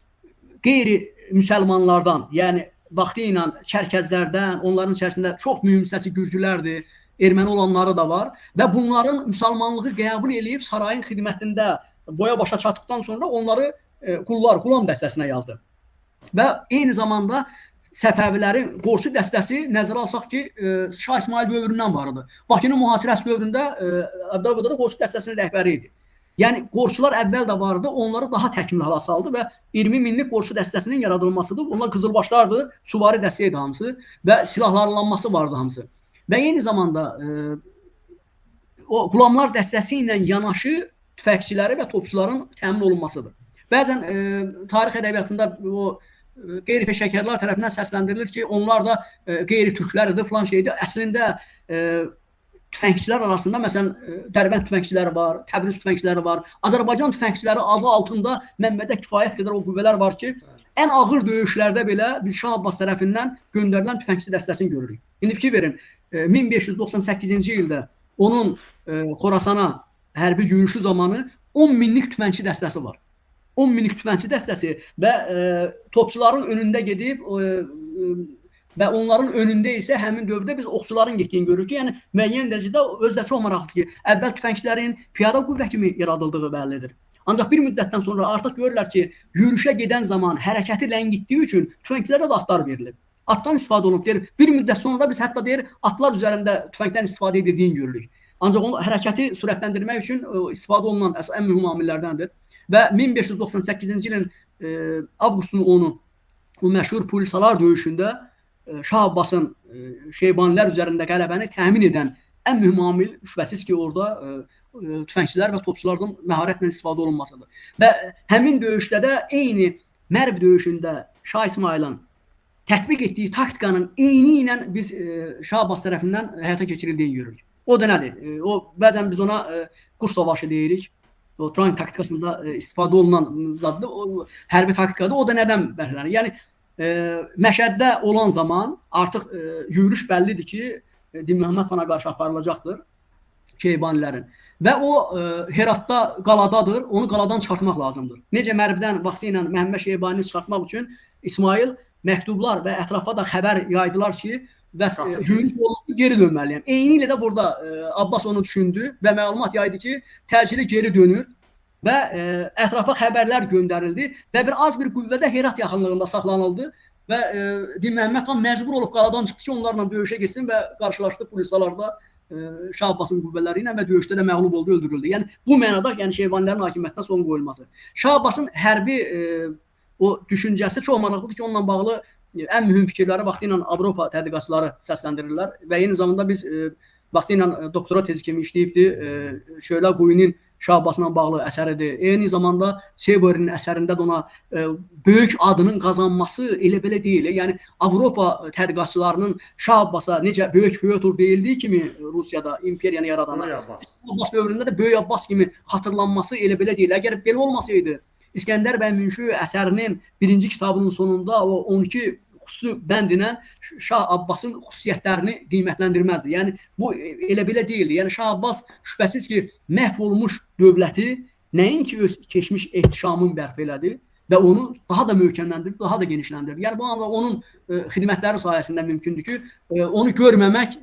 qeyri-müsəlmanlardan, yəni vaxtı ilə Çərkəzlərdən, onların içərisində çox mühüm hissəsi gürcülərdir, erməni olanları da var və bunların müsəlmanlığı qəbul edib sarayın xidmətində boya başa çatdıqdan sonra onları qulam dəstəsinə yazdı. Və eyni zamanda Səfəvilərin qorçu dəstəsi nəzərə alsaq ki, Şah İsmail dövründən var idi. Bakının mühasirəsi dövründə Əbdülqədir də qorçu dəstəsinin rəhbəri idi. Yəni qorçular əvvəl də vardı, onları daha təkmil hala saldı və 20 minlik qorçu dəstəsinin yaradılmasıdır. Onlar qızılbaşlardır, süvari dəstə idi hamısı və silahlanması vardı hamısı. Və eyni zamanda o qulamlar dəstəsi ilə yanaşı tüfəngçiləri və topçuların təmin olunmasıdır. Bəzən tarix ədəbiyyatında o qeyri-peşəkarlar tərəfindən səsləndirilir ki, onlar da qeyri-türkləridir, falan şeydir. Əslində tüfəngçilər arasında məsələn Dərbənd tüfəngçiləri var, Təbriz tüfəngçiləri var, Azərbaycan tüfəngçiləri adı altında Məmmədə kifayət qədər o qüvvələr var ki, ən ağır döyüşlərdə belə biz Şah Abbas tərəfindən göndərilən tüfəngçi dəstəsini görürük. İndi fikir verin, 1598-ci ildə onun Xorasana hərbi yürüyüşü zamanı 10 minlik tüfəngçi dəstəsi var. 10 minlik tüfəngçi dəstəsi və topçuların önündə gedib və onların önündə isə həmin dövrdə biz oxçuların getdiyini görürük ki, yəni müəyyən dərəcədə özü də çox maraqlıdır ki, əvvəl tüfəngçilərin piyada qüvvə kimi yaradıldığı bəllidir. Ancaq bir müddətdən sonra artıq görürlər ki, yürüyüşə gedən zaman hərəkəti ləngitdiyi üçün tüfəngçilərə də atlar verilir. Atdan istifadə olunub deyir. Bir müddət sonra biz hətta deyir atlar üzərində tüfəngdən istifadə edildiyini görürük. Ancaq onu hərəkəti sürətləndirmək üçün istifadə olunan ən mühüm amillərdəndir. Və 1598-ci ilin avqustun 10-u bu məşhur Pulisalar döyüşündə Şah Abbasın Şeybanilər üzərində qələbəni təmin edən ən mühüm amil şübhəsiz ki, orada tüfəngçilər və topçulardan məharətlə istifadə olunmasıdır. Və həmin döyüşdə də eyni Mərv döyüşündə Şah İsmailin tətbiq etdiyi taktikanın eyni ilə biz Şah Abbas tərəfindən həyata keçirildiyini görürük. O da nədir? O bəzən biz ona qurs savaşı deyirik. O Trang taktikasında istifadə olunan zaddır. O hərbi taktikadır. O da nədən bəhrələnir? Yəni Məşəddə olan zaman artıq yürüyüş bəllidir ki, Din Məhəmməd xana qarşı aparılacaqdır Şeybanilərin. Və o Heratda qaladadır. Onu qaladan çıxartmaq lazımdır. Necə Mərvdən vaxtı ilə Məhəmməd Şeybanini çıxartmaq üçün İsmail məktublar və ətrafa da xəbər yaydılar ki, və yürüyüş olunub geri dönməliyəm. Eyni ilə də burada Abbas onu düşündü və məlumat yaydı ki, təcili geri dönür və ətrafa xəbərlər göndərildi və bir az bir qüvvədə Herat yaxınlığında saxlanıldı və Din Məhəmməd xan məcbur olub qaladan çıxdı ki, onlarla döyüşə getsin və qarşılaşdı Pulisalarda Şah Abbasın qüvvələri ilə və döyüşdə də məğlub oldu, öldürüldü. Yəni bu mənada yəni Şeybanilərin hakimiyyətinə son qoyulması. Şah Abbasın hərbi o düşüncəsi çox maraqlıdır ki, onunla bağlı ən mühüm fikirləri vaxtı ilə Avropa tədqiqatçıları səsləndirirlər və eyni zamanda biz vaxtı ilə doktora tezi kimi işləyibdi. Şöylə Quyunin Şah Abbasla bağlı əsəridir. Eyni zamanda Seborinin əsərində də ona böyük adının qazanması elə belə deyil. Yəni Avropa tədqiqatçılarının Şah Abbasa necə böyük Pyotr deyildiyi kimi Rusiyada imperiyanı yaradana Abbas dövründə də Böyük Abbas kimi xatırlanması elə belə deyil. Əgər belə olmasaydı İskəndər bəy Münşü əsərinin birinci kitabının sonunda o 12 xüsusi bəndinə Şah Abbasın xüsusiyyətlərini qiymətləndirməzdi. Yəni bu elə belə deyildi. Yəni Şah Abbas şübhəsiz ki, məhv olmuş dövləti nəinki öz keçmiş ehtişamını bərpa elədi və onu daha da möhkəmləndirdi, daha da genişləndirdi. Yəni bu anda onun xidmətləri sayəsində mümkündür ki, onu görməmək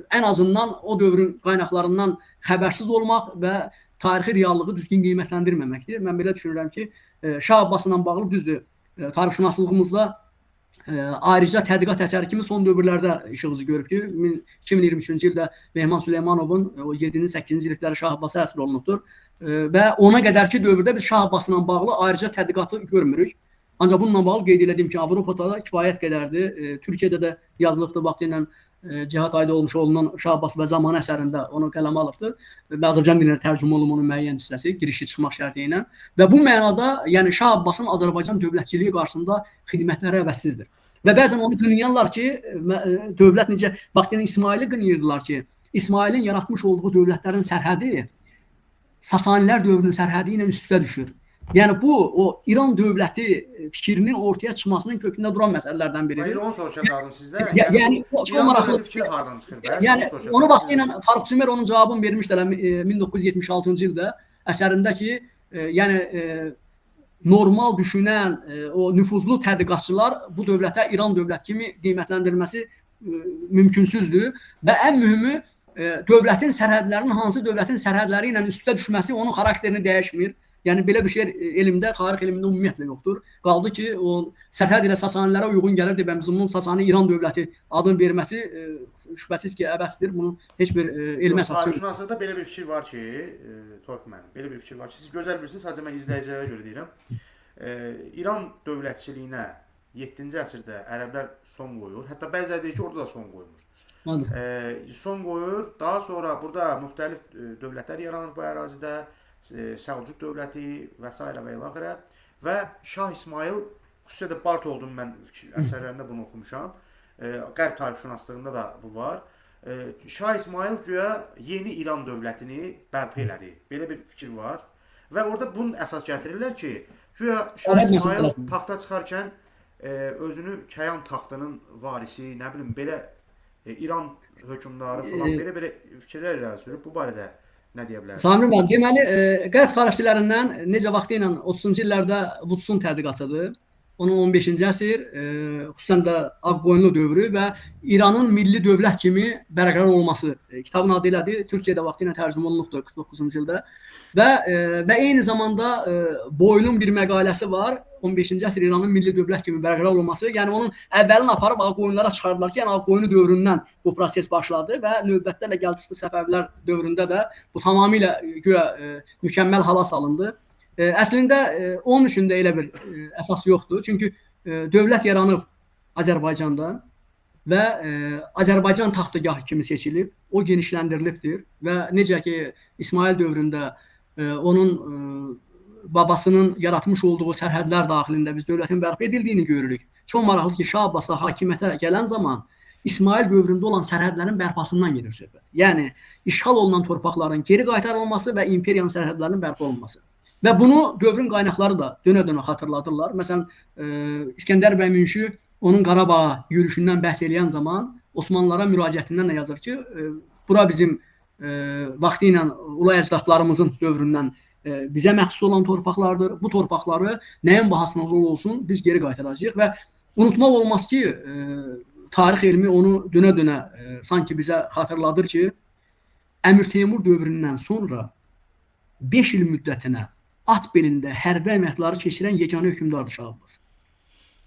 ən azından o dövrün qaynaqlarından xəbərsiz olmaq və tarixi reallığı düzgün qiymətləndirməməkdir. Mən belə düşünürəm ki, Şah Abbasla bağlı düzdür, tarixşünaslığımızda ayrıca tədqiqat əsəri kimi son dövrlərdə işığımızı görüb ki, 2023-cü ildə Mehman Süleymanovun o 7-ci, 8-ci illikləri Şah Abbasa həsr olunubdur və ona qədərki dövrdə biz Şah Abbasla bağlı ayrıca tədqiqatı görmürük. Ancaq bununla bağlı qeyd elədim ki, Avropada da kifayət qədərdir. Türkiyədə də yazılıbdır, vaxtı ilə Cihat Aydıoğluoğlu'nun Şah Abbas və Zamanı əsərində onu qələmə alıbdır və Azərbaycan dilinə tərcümə olunmuş onun müəyyən hissəsi, girişi çıxmaq şərti ilə və bu mənada yəni Şah Abbasın Azərbaycan dövlətçiliyi qarşısında xidmətləri əvəzsizdir. Və bəzən onu qınayırlar ki, dövlət necə, vaxtı ilə İsmaili qınayırdılar ki, İsmailin yaratmış olduğu dövlətlərin sərhədi Sasanilər dövrünün sərhədi ilə üst-üstə düşür. Yəni bu o İran dövləti fikrinin ortaya çıxmasının kökündə duran məsələlərdən biridir. Mən onu soruşacaqdım sizdə. Yəni çox maraqlı fikri hardan çıxır? Yəni onu vaxtı ilə Faruk Sümer onun cavabını vermişdilər 1976-cı ildə əsərində ki, yəni normal düşünən o nüfuzlu tədqiqatçılar bu dövlətə İran dövlət kimi qiymətləndirilməsi mümkünsüzdür və ən mühümü dövlətin sərhədlərinin hansı dövlətin sərhədləri ilə üstə düşməsi onun xarakterini dəyişmir. Yəni belə bir şey elmdə, tarix elmində ümumiyyətlə yoxdur. Qaldı ki, o sərhəd ilə Sasanilərə uyğun gəlirdi və bizim onun Sasani İran dövləti adını verməsi şübhəsiz ki, əbəsdir. Bunun heç bir elmi əsası yoxdur. Tarixşünaslıqda belə bir fikir var ki, Torq mənim, belə bir fikir var ki, siz gözəl bilirsiniz, sadəcə mən izləyicilərə görə deyirəm. İran dövlətçiliyinə 7-ci əsrdə ərəblər son qoyur. Hətta bəziləri deyir ki, orada da son qoymur. Son qoyur. Daha sonra burada müxtəlif dövlətlər yaranır bu ərazidə. Səlcuq dövləti və s. və ilaxirə və Şah İsmail, xüsusilə də Bartoldun mən əsərlərində bunu oxumuşam, qərb tarixşünaslığında da bu var. Şah İsmail güya yeni İran dövlətini bərpa elədi. Belə bir fikir var və orada bunun əsas gətirirlər ki, güya Şah İsmail taxta çıxarkən özünü Kəyan taxtının varisi, nə bilim belə İran hökmdarı falan belə fikirlər irəli sürüb bu barədə nə deyə bilərsiniz? Samir bəy, deməli, qərb tarixçilərindən necə vaxtı ilə 30-cu illərdə Vudsun tədqiqatıdır. Onun 15-ci əsr, xüsusən də Ağqoyunlu dövrü və İranın milli dövlət kimi bərqərar olması. Kitabın adı elədir. Türkiyədə vaxtı ilə tərcümə olunubdur 49-cu ildə. Və eyni zamanda Boylun bir məqaləsi var. 15-ci əsr İranın milli dövlət kimi bərqərar olması. Yəni onun əvvəlini aparıb Ağqoyunlara çıxardılar ki, yəni Ağqoyunu dövründən bu proses başladı və növbətlərlə Gəlçıqlı Səfəvilər dövründə də bu tamamilə güya mükəmməl hala salındı. Əslində onun üçün də elə bir əsas yoxdur. Çünki dövlət yaranıb Azərbaycanda və Azərbaycan taxtagahı kimi seçilib, o genişləndirilibdir və necə ki İsmail dövründə onun babasının yaratmış olduğu sərhədlər daxilində biz dövlətin bərpa edildiyini görürük. Çox maraqlı ki, Şah Abbasla hakimiyyətə gələn zaman İsmail dövründə olan sərhədlərin bərpasından gedir söhbət. Yəni işğal olunan torpaqların geri qaytarılması və imperiyanın sərhədlərinin bərpa olunması. Və bunu dövrün qaynaqları da dönə-dönə xatırladırlar. Məsələn, İskəndər bəy Münşi onun Qarabağa yürüşündən bəhs edən zaman Osmanlılara müraciətindən də yazır ki, bura bizim vaxtı ilə ulu əcdadlarımızın dövründən bizə məxsus olan torpaqlardır. Bu torpaqları nəyin bahasına olsun biz geri qaytaracağıq və unutmaq olmaz ki, tarix elmi onu dönə-dönə sanki bizə xatırladır ki, Əmir Teymur dövründən sonra 5 il müddətinə at belində hərbi əməliyyatları keçirən yeganə hökmdardır Şah Abbas.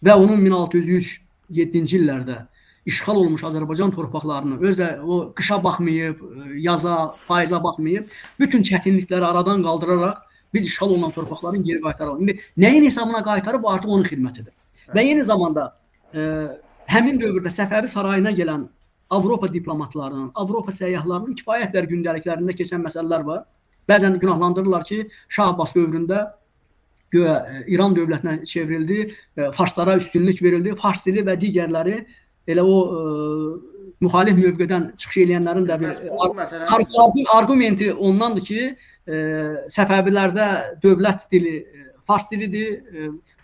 Və onun 1603-7-ci illərdə işğal olmuş Azərbaycan torpaqlarını özlə o qışa baxmayıb, yaza, faiza baxmayıb, bütün çətinlikləri aradan qaldıraraq biz işğal olunan torpaqların geri qaytaralım. İndi nəyin hesabına qaytarıb bu artıq onun xidmətidir. Və eyni zamanda həmin dövrdə Səfəvi sarayına gələn Avropa diplomatlarının, Avropa səyyahlarının kifayət gündəliklərində keçən məsələlər var. Bəzən günahlandırırlar ki, Şah Abbas dövründə İran dövlətinə çevrildi, farslara üstünlük verildi, fars dili və digərləri elə o müxalif mövqedən çıxış edənlərin də bir argumenti ondandır ki, Səfəvilərdə dövlət dili fars dilidir,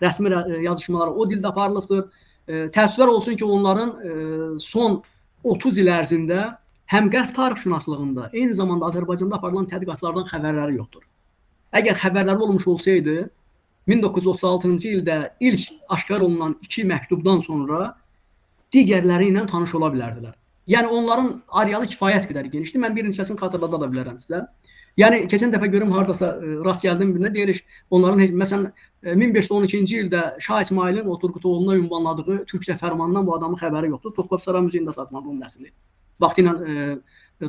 rəsmi yazışmalar o dildə aparılıbdır təəssüflər olsun ki, onların son 30 il ərzində həm qərb tarixşünaslığında, eyni zamanda Azərbaycanda aparılan tədqiqatlardan xəbərləri yoxdur. Əgər xəbərləri olmuş olsaydı, 1936-cı ildə ilk aşkar olunan 2 məktubdan sonra digərləri ilə tanış ola bilərdilər. Yəni onların arealı kifayət qədər genişdir. Mən bir neçəsini xatırlada da bilərəm sizə. Yəni keçən dəfə görüm hardasa rast gəldim birinə deyirik. Onların məsələn 1512-ci ildə Şah İsmailin o Turqutoğluna ünvanladığı Türkçə fərmanından bu adamın xəbəri yoxdur. Topkapı Muzeyində saxlanır onun nəsli. Vaxtilə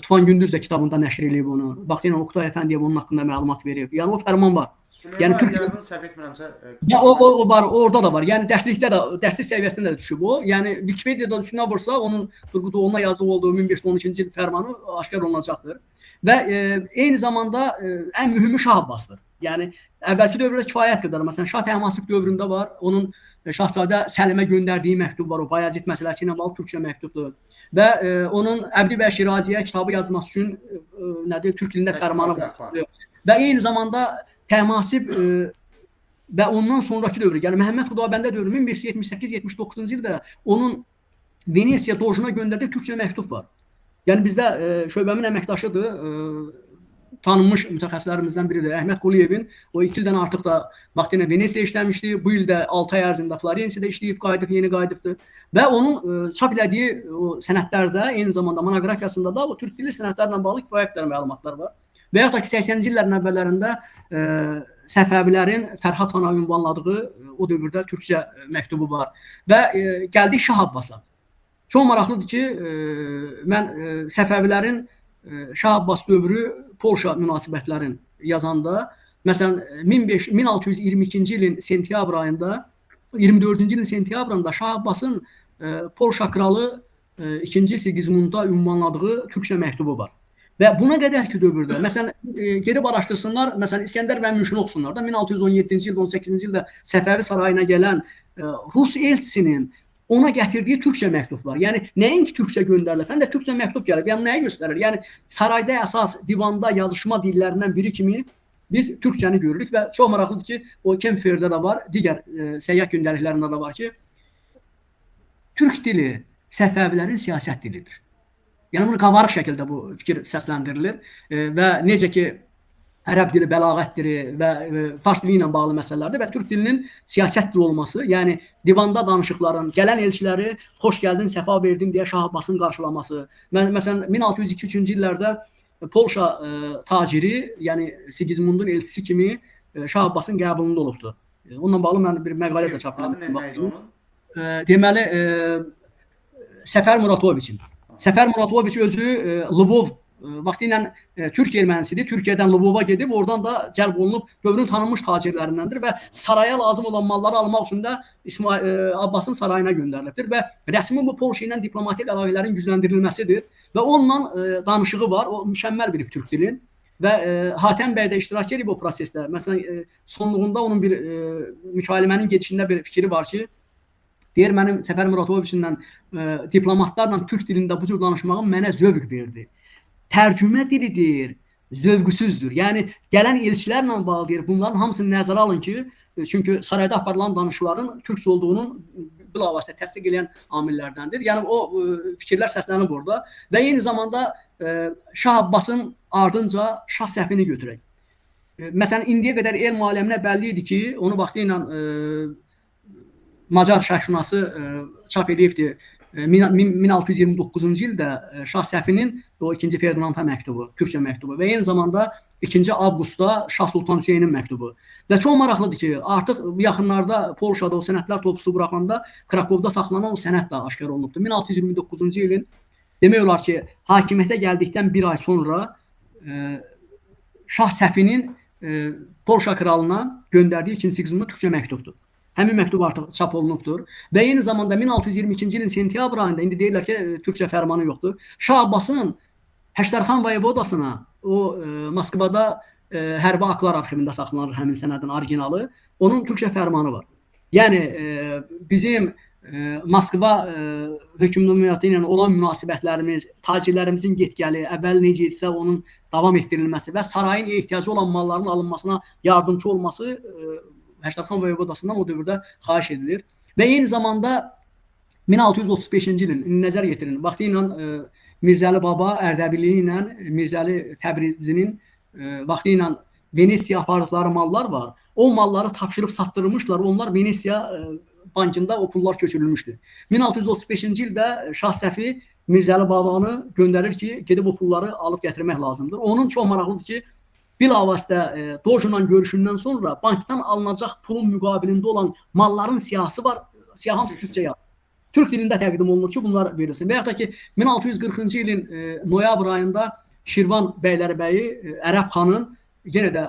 Tufan Gündüz də kitabında nəşr edib onu. Vaxtilə Oqtay Əfəndiyev onun haqqında məlumat verib. Yəni o fərman var. Yəni Türkiyənin səhv etmirəmsə, o var, orada da var. Yəni dərslikdə də, dərslik səviyyəsində də düşüb o. Yəni Wikipedia'da üstünə vursa onun Turqutoğluna yazdığı olduğu 1512-ci il fərmanı aşkar olunacaqdır. Və eyni zamanda ən mühümü Şah Abbasdır. Yəni əvvəlki dövrdə kifayət qədər, məsələn Şah Təhmasib dövründə var. Onun Şahzadə Səlimə göndərdiyi məktub var. O Bayazid məsələsi ilə bağlı Türkçə məktubdur. Və onun Əbdi bəy Şiraziyə kitabı yazması üçün nədir, türk dilində fərmanı var. Və eyni zamanda Təhmasib və ondan sonraki dövrü, yəni Məhəmməd Xudabəndə dövrü 1578-79-cu ildə onun Venesiya Dojuna göndərdiyi türkçə məktub var. Yəni bizdə şöbəmin əməkdaşıdır, tanınmış mütəxəssislərimizdən biridir. Əhməd Quliyevin o 2 ildən artıq da vaxtilə Venesiya işləmişdi. Bu ildə 6 ay ərzində Florensiyada işləyib qayıdıb, yeni qayıdıbdı. Və onun çap elədiyi o sənədlərdə, eyni zamanda monoqrafiyasında da o türk dilli sənədlərlə bağlı kifayət qədər məlumatlar var. Və yaxud da ki 80-ci illərin əvvəllərində Səfəvilərin Fərhad xana ünvanladığı o dövrdə türkçə məktubu var. Və gəldik Şah Abbasa. Çox maraqlıdır ki, mən Səfəvilərin Şah Abbas dövrü Polşa münasibətlərin yazanda, məsələn 1622-ci ilin sentyabr ayında, 24-cü ilin sentyabrında Şah Abbasın Polşa kralı 2. Sigismunda ünvanladığı türkçə məktubu var. Və buna qədərki dövrdə, məsələn, gedib araşdırsınlar, məsələn, İskəndər bəy Münşini oxusunlar da, 1617-ci ildə, 18-ci ildə Səfəvi sarayına gələn Rus elçisinin ona gətirdiyi türkçə məktub var. Yəni, nəinki türkçə göndərilib, həm də türkçə məktub gəlib. Yəni, nəyi göstərir? Yəni, sarayda əsas divanda yazışma dillərindən biri kimi biz türkçəni görürük və çox maraqlıdır ki, o Kemferdə də var, digər səyyah gündəliklərində də var ki, türk dili Səfəvilərin siyasət dilidir. Yəni, bunu qabarıq şəkildə bu fikir səsləndirilir və necə ki, ərəb dili bəlağət dili və fars dili ilə bağlı məsələlərdir və türk dilinin siyasət dili olması, yəni divanda danışıqların, gələn elçiləri xoş gəldin, səfa verdin deyə Şah Abbasın qarşılaması. Məsələn, 1602-3-cü illərdə Polşa taciri, yəni Sigismundun elçisi kimi Şah Abbasın qəbulunda olubdur. Onunla bağlı mən bir məqalə də çapladım. Deməli, Səfər Muratoviçin. Səfər Muratoviç özü Lvov vaxtilə türk ermənisidir. Türkiyədən Lvova gedib, oradan da cəlb olunub dövrün tanınmış tacirlərindəndir və saraya lazım olan malları almaq üçün də Abbasın sarayına göndərilibdir və rəsmi bu Polşa ilə diplomatik əlaqələrin gücləndirilməsidir və onunla danışığı var. O mükəmməl bir türk dilin və Hatəm bəy də iştirak edib o prosesdə. Məsələn, sonluğunda onun bir mükaləmənin gedişində bir fikri var ki, deyir, mənim Səfər Muratoviçlə diplomatlarla türk dilində bu cür danışmağım mənə zövq verdi. Tərcümə dilidir, zövqsüzdür. Yəni, gələn elçilərlə bağlı deyir, bunların hamısını nəzərə alın ki, çünki sarayda aparılan danışıqların türkçə olduğunun bilavasitə təsdiq edən amillərdəndir. Yəni, o fikirlər səslənib orada və eyni zamanda Şah Abbasın ardınca Şah səhvini götürək. Məsələn, indiyə qədər elm aləminə bəlli idi ki, onu vaxtı ilə Macar şərhşünası çap edibdir. 1629-cu ildə Şah Səfinin o 2-ci Ferdinanda məktubu, türkçə məktubu və eyni zamanda 2-ci avqustda Şah Sultan Hüseynin məktubu. Və çox maraqlıdır ki, artıq yaxınlarda Polşada o sənədlər toplusu buraxılanda Krakovda saxlanan o sənəd də aşkar olunubdur. 1629-cu ilin demək olar ki, hakimiyyətə gəldikdən bir ay sonra Şah Səfinin Polşa kralına göndərdiyi 2-ci Sigismunda türkçə məktubdur. Həmin məktub artıq çap olunubdur və eyni zamanda 1622-ci ilin sentyabr ayında, indi deyirlər ki, türkçə fərmanı yoxdur. Şah Abbasın Həştərxan voyevodasına o Moskvada hərbi aktlar arxivində saxlanılır həmin sənədin originalı. Onun türkçə fərmanı var. Yəni bizim Moskva hökmranlığı ilə olan münasibətlərimiz, tacirlərimizin getgəli, əvvəl necə idisə onun davam etdirilməsi və sarayın ehtiyacı olan malların alınmasına yardımcı olması Həştərxan voyevodasından o dövrdə xahiş edilir. Və eyni zamanda 1635-ci ilin nəzər yetirin. Vaxtı ilə Mirzəli Baba Ərdəbili ilə Mirzəli Təbrizinin vaxtı ilə Venesiya apardıqları mallar var. O malları tapşırıb satdırmışlar. Onlar Venesiya bankında o pullar köçürülmüşdür. 1635-ci ildə Şah Səfi Mirzəli Babanı göndərir ki, gedib o pulları alıb gətirmək lazımdır. Onun çox maraqlıdır ki, bilavasitə Dojla görüşündən sonra bankdan alınacaq pulun müqabilində olan malların siyahısı var. Siyah hamısı Türkçə yazılır. Türk dilində təqdim olunur ki, bunlar verilsin. Və yaxud da ki, 1640-cı ilin noyabr ayında Şirvan bəyləri bəyi Ərəb xanın yenə də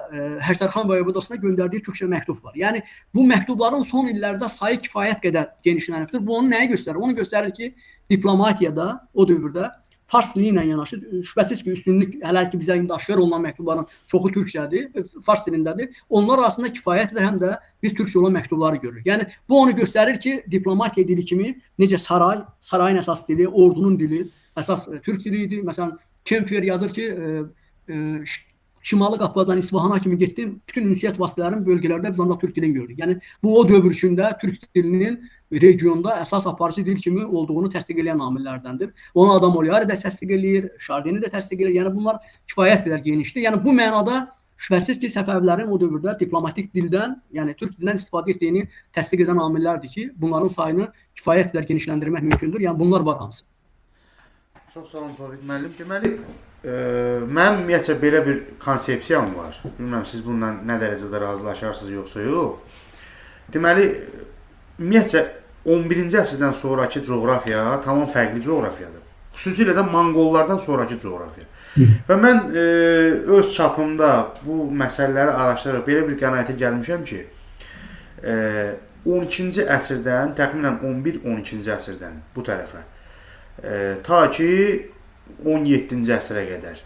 Həşdərxan voyevodasına göndərdiyi türkçə məktub var. Yəni bu məktubların son illərdə sayı kifayət qədər genişlənibdir. Bu onu nəyi göstərir? Onu göstərir ki, diplomatiyada o dövrdə fars dili ilə yanaşı şübhəsiz ki, üstünlük hələ ki bizə indi aşkar olunan məktubların çoxu türkçədir, fars dilindədir. Onlar arasında kifayət edən həm də biz türkçə olan məktubları görürük. Yəni bu onu göstərir ki, diplomatiya dili kimi necə sarayın əsas dili, ordunun dili əsas türk dili idi. Məsələn, Kempfer yazır ki, Şimali Qafqazdan İsfahana kimi getdim, bütün ünsiyyət vasitələrinin bölgələrdə biz ancaq türk dilini gördük. Yəni bu o dövr üçündə türk dilinin regionda əsas aparıcı dil kimi olduğunu təsdiq edən amillərdəndir. Onu Adam Oliari də təsdiq eləyir, Şardini də təsdiq eləyir. Yəni bunlar kifayət qədər genişdir. Yəni bu mənada şübhəsiz ki, Səfəvilərin o dövrdə diplomatik dildən, yəni türk dilindən istifadə etdiyini təsdiq edən amillərdir ki, bunların sayını kifayət qədər genişləndirmək mümkündür. Yəni bunlar var hamısı. Çox sağ olun Tofiq müəllim. Deməli, mənim ümumiyyətcə belə bir konsepsiyam var. Bilmirəm, siz bununla nə dərəcədə razılaşarsınız yoxsa yox. Deməli, ümumiyyətcə 11-ci əsrdən sonraki coğrafiya tamam fərqli coğrafiyadır. Xüsusilə də Monqollardan sonraki coğrafiya. Və mən öz çapımda bu məsələləri araşdırıb belə bir qənaətə gəlmişəm ki, 12-ci əsrdən, təxminən 11-12-ci əsrdən bu tərəfə, ta ki 17-ci əsrə qədər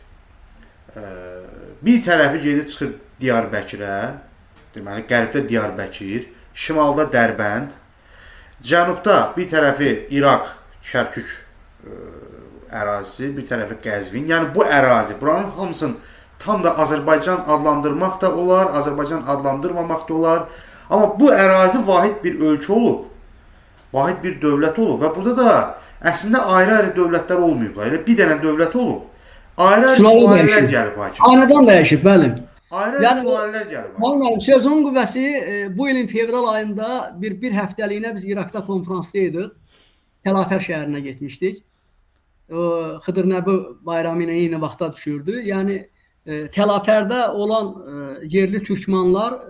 bir tərəfi gedib çıxır Diyarbəkirə, deməli qərbdə Diyarbəkir, şimalda Dərbənd, cənubda bir tərəfi İraq, Kərkük ərazisi, bir tərəfi Qəzvin. Yəni bu ərazi, buranın hamısını tam da Azərbaycan adlandırmaq da olar, Azərbaycan adlandırmamaq da olar. Amma bu ərazi vahid bir ölkə olub, vahid bir dövlət olub və burada da əslində ayrı-ayrı dövlətlər olmayıblar. Elə bir dənə dövlət olub. Ayrı-ayrı sülalələr gəlib hakim. Hanedan dəyişib, bəli. Ayrı-ayrı sülalələr gəlib. Mənim sözün qüvvəsi bu ilin fevral ayında bir həftəliyinə biz İraqda konferansda idik. Təlafər şəhərinə getmişdik. Xıdır Nəbi bayramı ilə eyni vaxtda düşürdü. Yəni Təlafərdə olan yerli türkmanlar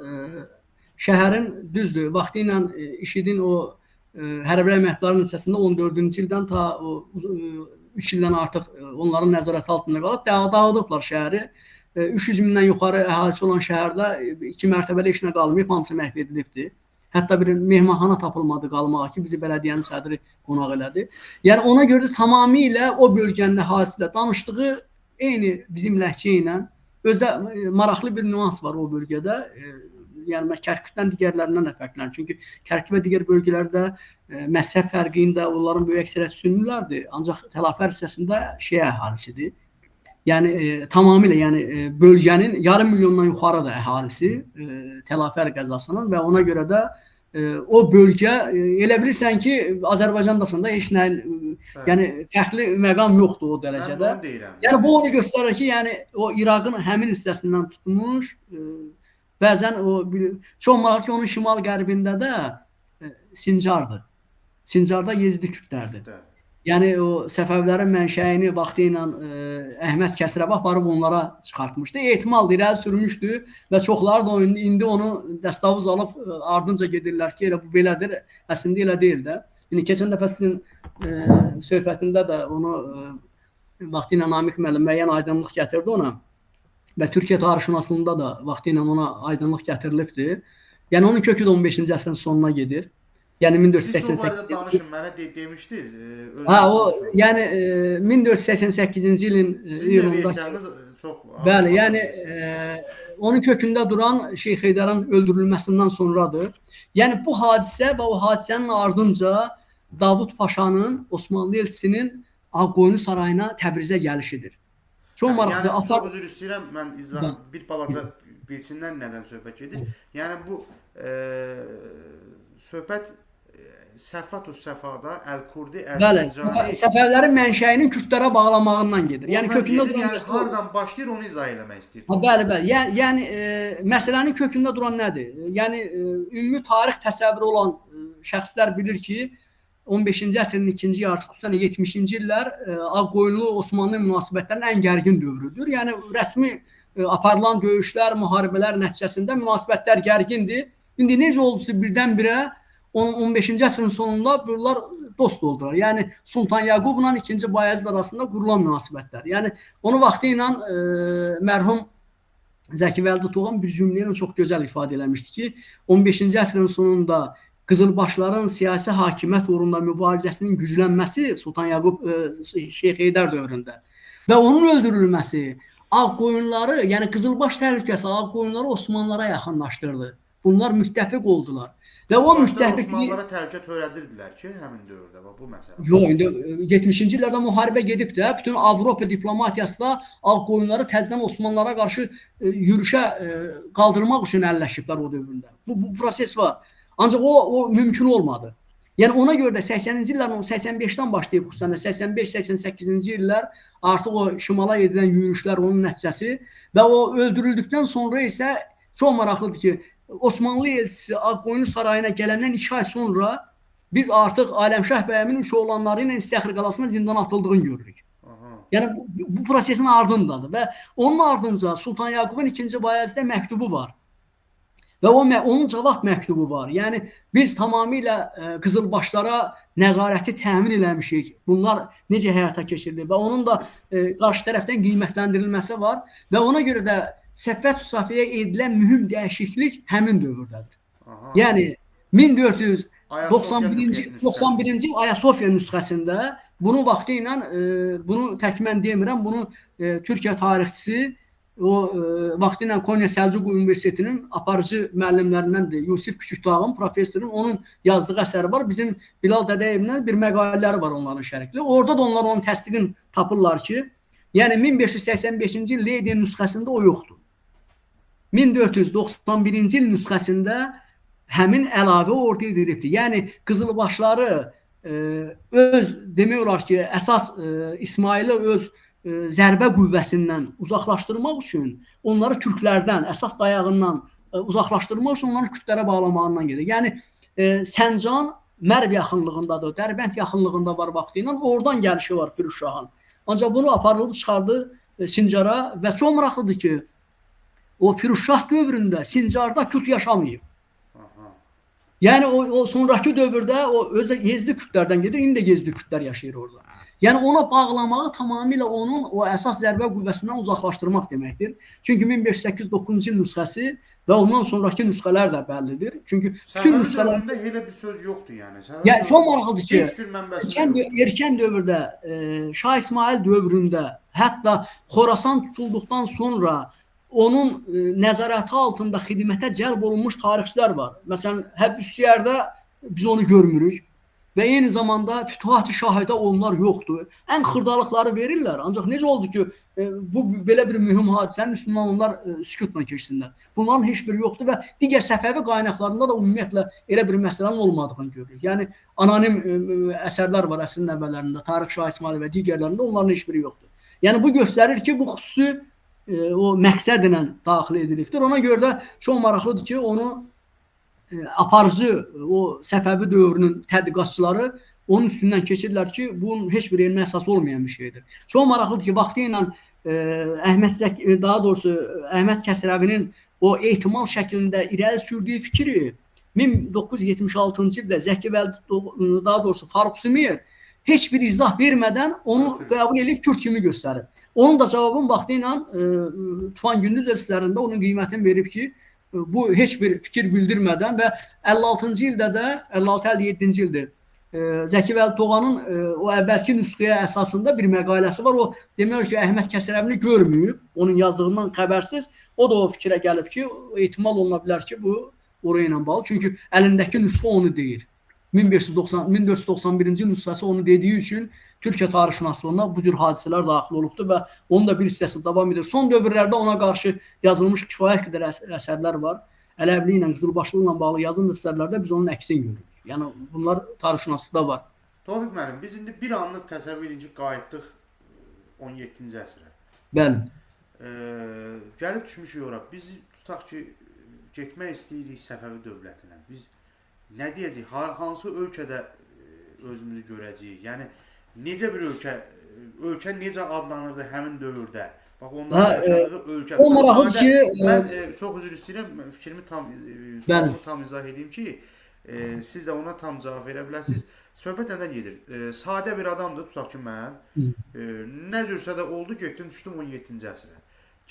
şəhərin düzdür, vaxtı ilə IŞİDin o hərbi əməliyyatların nəticəsində 14-cü ildən ta 3 ildən artıq onların nəzarəti altında qalıb dağıdıblar şəhəri. 300 mindən yuxarı əhalisi olan şəhərdə 2 mərtəbəli işinə qalmayıb, hamısı məhv edilibdir. Hətta bir mehmanxana tapılmadı qalmağa ki, bizi bələdiyyənin sədri qonaq elədi. Yəni ona görə də tamamilə o bölgənin əhalisi ilə danışdığı eyni bizim ləhcə ilə, özdə maraqlı bir nüans var o bölgədə. Yəni Kərkükdən digərlərindən də fərqlənir. Çünki Kərkük və digər bölgələrdə məzhəb fərqində onların böyük əksəriyyəti sünnilərdir. Ancaq Təlafər hissəsində şiə əhalisidir. Yəni tamamilə bölgənin yarım milyondan yuxarı da əhalisi Təlafər qəzasının və ona görə də o bölgə elə bilirsən ki, Azərbaycandasında heç nə fərqli məqam yoxdur o dərəcədə. Yəni bu onu göstərir ki, o İraqın həmin hissəsindən tutmuş bəzən çox maraqlı ki, onun şimal-qərbində də Sincardır. Sincarda Yezidi Kürdlərdir. Yəni o Səfəvilərin mənşəyini vaxtı ilə Əhməd Kəsrəvi aparıb onlara çıxartmışdı. Ehtimal irəli sürmüşdü və çoxları da indi onu dəstavuz alıb ardınca gedirlər ki, elə bu belədir. Əslində elə deyil də. Yəni keçən dəfə sizin söhbətində də onu vaxtı ilə Namiq müəllim müəyyən aydınlıq gətirdi ona. Və Türkiyə tarixşünaslığında da vaxtı ilə ona aydınlıq gətirilibdir. Yəni onun kökü də 15-ci əsrin sonuna gedir. Yəni 1488. Siz bu barədə danışın, mənə demişdiniz. Yəni 1488-ci ilin iyulunda. Bəli, yəni onun kökündə duran Şeyx Heydərin öldürülməsindən sonradır. Yəni bu hadisə və o hadisənin ardınca Davud Paşanın, Osmanlı elçisinin Ağqoyunlu sarayına Təbrizə gəlişidir. Çox maraqlı. Yəni çox üzr istəyirəm, mən bir balaca bilsinlər nədən söhbət gedir. Yəni bu söhbət Səfatus Səfada, Əl-Kurdi, Bəli, Əl-Səncani Səfəvlərin mənşəyini kürdlərə bağlamağından gedir. Yəni ondan kökündə gedir, duran yəni hardan başlayır onu izah eləmək istəyir. Bəli, bəli. Yəni məsələnin kökündə duran nədir? Yəni ümumi tarix təsəvvürü olan şəxslər bilir ki, 15-ci əsrin ikinci yarısı, xüsusən 70-ci illər Ağqoyunlu Osmanlı münasibətlərinin ən gərgin dövrüdür. Yəni rəsmi aparılan döyüşlər, müharibələr nəticəsində münasibətlər gərgindir. İndi necə oldusa birdən-birə 15-ci əsrin sonunda bunlar dost oldular. Yəni Sultan Yaqubla 2-ci Bayezid arasında qurulan münasibətlər. Yəni onu vaxtı ilə mərhum Zəki Vəlidi Toğan bir cümlə ilə çox gözəl ifadə eləmişdi ki, 15-ci əsrin sonunda Qızılbaşların siyasi hakimiyyət uğrunda mübarizəsinin güclənməsi Sultan Yaqub Şeyx Heydər dövründə və onun öldürülməsi Ağqoyunları, yəni Qızılbaş təhlükəsi Ağqoyunları Osmanlılara yaxınlaşdırdı. Bunlar müttəfiq oldular. Və o müttəfiqliyi Osmanlılara təhlükə törədirdilər ki, həmin dövrdə bu məsələ. Yox, indi 70-ci illərdə müharibə gedib də, bütün Avropa diplomatiyası da Ağqoyunları təzədən Osmanlılara qarşı yürüşə qaldırmaq üçün əlləşiblər o dövrdə. Bu proses var. Ancaq o mümkün olmadı. Yəni ona görə də 80-ci illərin 85-dən başlayıb xüsusən 85-88-ci illər artıq o şimala edilən yürüşlər onun nəticəsi və o öldürüldükdən sonra isə çox maraqlıdır ki, Osmanlı elçisi Ağqoyunlu sarayına gələndən 2 ay sonra biz artıq Aləmşah bəyimin üç oğlanları ilə İstəxri qalasına zindana atıldığını görürük. Yəni bu prosesin ardındadır və onun ardınca Sultan Yaqubun 2-ci Bayezidə məktubu var. Və onun cavab məktubu var. Yəni biz tamamilə Qızılbaşlara nəzarəti təmin eləmişik. Bunlar necə həyata keçirilir və onun da qarşı tərəfdən qiymətləndirilməsi var və ona görə də Səfət Safiyə edilən mühüm dəyişiklik həmin dövrdədir. Yəni 1491-ci Ayasofya nüsxəsində bunu vaxtı ilə bunu tək mən demirəm, bunu Türkiyə tarixçisi o vaxtı ilə Konya Səlcuq Universitetinin aparıcı müəllimlərindəndir. Yusif Küçükdağın, professorun onun yazdığı əsəri var. Bizim Bilal Dədəyevlə bir məqalələri var onların şərikli. Orada da onlar onun təsdiqini tapırlar ki, yəni 1585-ci il Leydin nüsxəsində o yoxdur. 1491-ci il nüsxəsində həmin əlavə orada edilibdir. Yəni Qızılbaşları öz demək olar ki, əsas İsmaili öz zərbə qüvvəsindən uzaqlaşdırmaq üçün, onları türklərdən, əsas dayağından uzaqlaşdırmaq üçün onları kürdlərə bağlamağından gedir. Yəni Səncan Mərv yaxınlığındadır, Dərbənd yaxınlığında var vaxtı ilə, oradan gəlişi var Firuzşahın. Ancaq bunu aparıldı, çıxardı Sincara və çox maraqlıdır ki, o Firuzşah dövründə Sincarda kürd yaşamayıb. Yəni o sonraki dövrdə o özdə Yezdi kürdlərdən gedir, indi də Yezdi kürdlər yaşayır orada. Yəni ona bağlamağı tamamilə onun o əsas zərbə qüvvəsindən uzaqlaşdırmaq deməkdir. Çünki 1589-cu il nüsxəsi və ondan sonraki nüsxələr də bəllidir. Çünki bütün nüsxələrində elə bir söz yoxdur yəni. Yəni çox maraqlıdır ki, erkən dövrdə Şah İsmail dövründə, hətta Xorasan tutulduqdan sonra onun nəzarəti altında xidmətə cəlb olunmuş tarixçilər var. Məsələn, Həbüsiyərdə biz onu görmürük və eyni zamanda Fütuhat-ı Şahidə onlar yoxdur. Ən xırdalıqları verirlər. Ancaq necə oldu ki, bu belə bir mühüm hadisənin üstündən onlar sükutla keçsinlər. Bunların heç biri yoxdur və digər Səfəvi qaynaqlarında da ümumiyyətlə elə bir məsələnin olmadığını görürük. Yəni anonim əsərlər var əsrin əvvəllərində, Tarix Şah İsmail və digərlərində onların heç biri yoxdur. Yəni bu göstərir ki, bu xüsusi o məqsədlə daxil edilibdir. Ona görə də çox maraqlıdır ki, onu aparıcı o Səfəvi dövrünün tədqiqatçıları onun üstündən keçirlər ki, bunun heç bir elmi əsası olmayan bir şeydir. Çox maraqlıdır ki, vaxtı ilə Əhməd Kəsrəvinin o ehtimal şəklində irəli sürdüyü fikri 1976-cı ildə Zəki Vəlidi, daha doğrusu Faruk Sümeyev heç bir izah vermədən onu qəbul edib kürd kimi göstərib. Onun da cavabın vaxtı ilə Tufan Gündüz əsərlərində onun qiymətini verib ki, bu heç bir fikir bildirmədən və 56-cı ildə də, 56-57-ci ildir, Zəki Vəlidi Toğanın o əvvəlki nüsxəyə əsasında bir məqaləsi var. O demək ki, Əhməd Kəsrəvini görməyib, onun yazdığından xəbərsiz. O da o fikrə gəlib ki, ehtimal oluna bilər ki, bu oraya ilə bağlı. Çünki əlindəki nüsxə onu deyir. 1491-ci nüsxəsi onu dediyi üçün Türkiyə tarixşünaslığına bu cür hadisələr daxil olubdur və onun da bir hissəsi davam edir. Son dövrlərdə ona qarşı yazılmış kifayət qədər əsərlər var. Ələvli ilə, Qızılbaşlı ilə bağlı yazılan əsərlərdə biz onun əksini görürük. Yəni bunlar tarixşünaslıqda var. Tofiq müəllim, biz indi bir anlıq təsəvvür edin ki, qayıtdıq 17-ci əsrə. Bəli. Gəlib düşmüşük ora. Biz tutaq ki, getmək istəyirik Səfəvi dövlətinə. Biz nə deyəcəyik? Hansı ölkədə özümüzü görəcəyik? Yəni necə bir ölkə necə adlanırdı həmin dövrdə? Bax onların yaşadığı ölkə. O maraqlıdır ki, mən çox üzr istəyirəm, fikrimi tam izah edeyim ki, siz də ona tam cavab verə bilərsiniz. Söhbət nədən gedir? Sadə bir adamdır, tutaq ki mən. Nə cürsə də oldu, getdim, düşdüm 17-ci əsrə.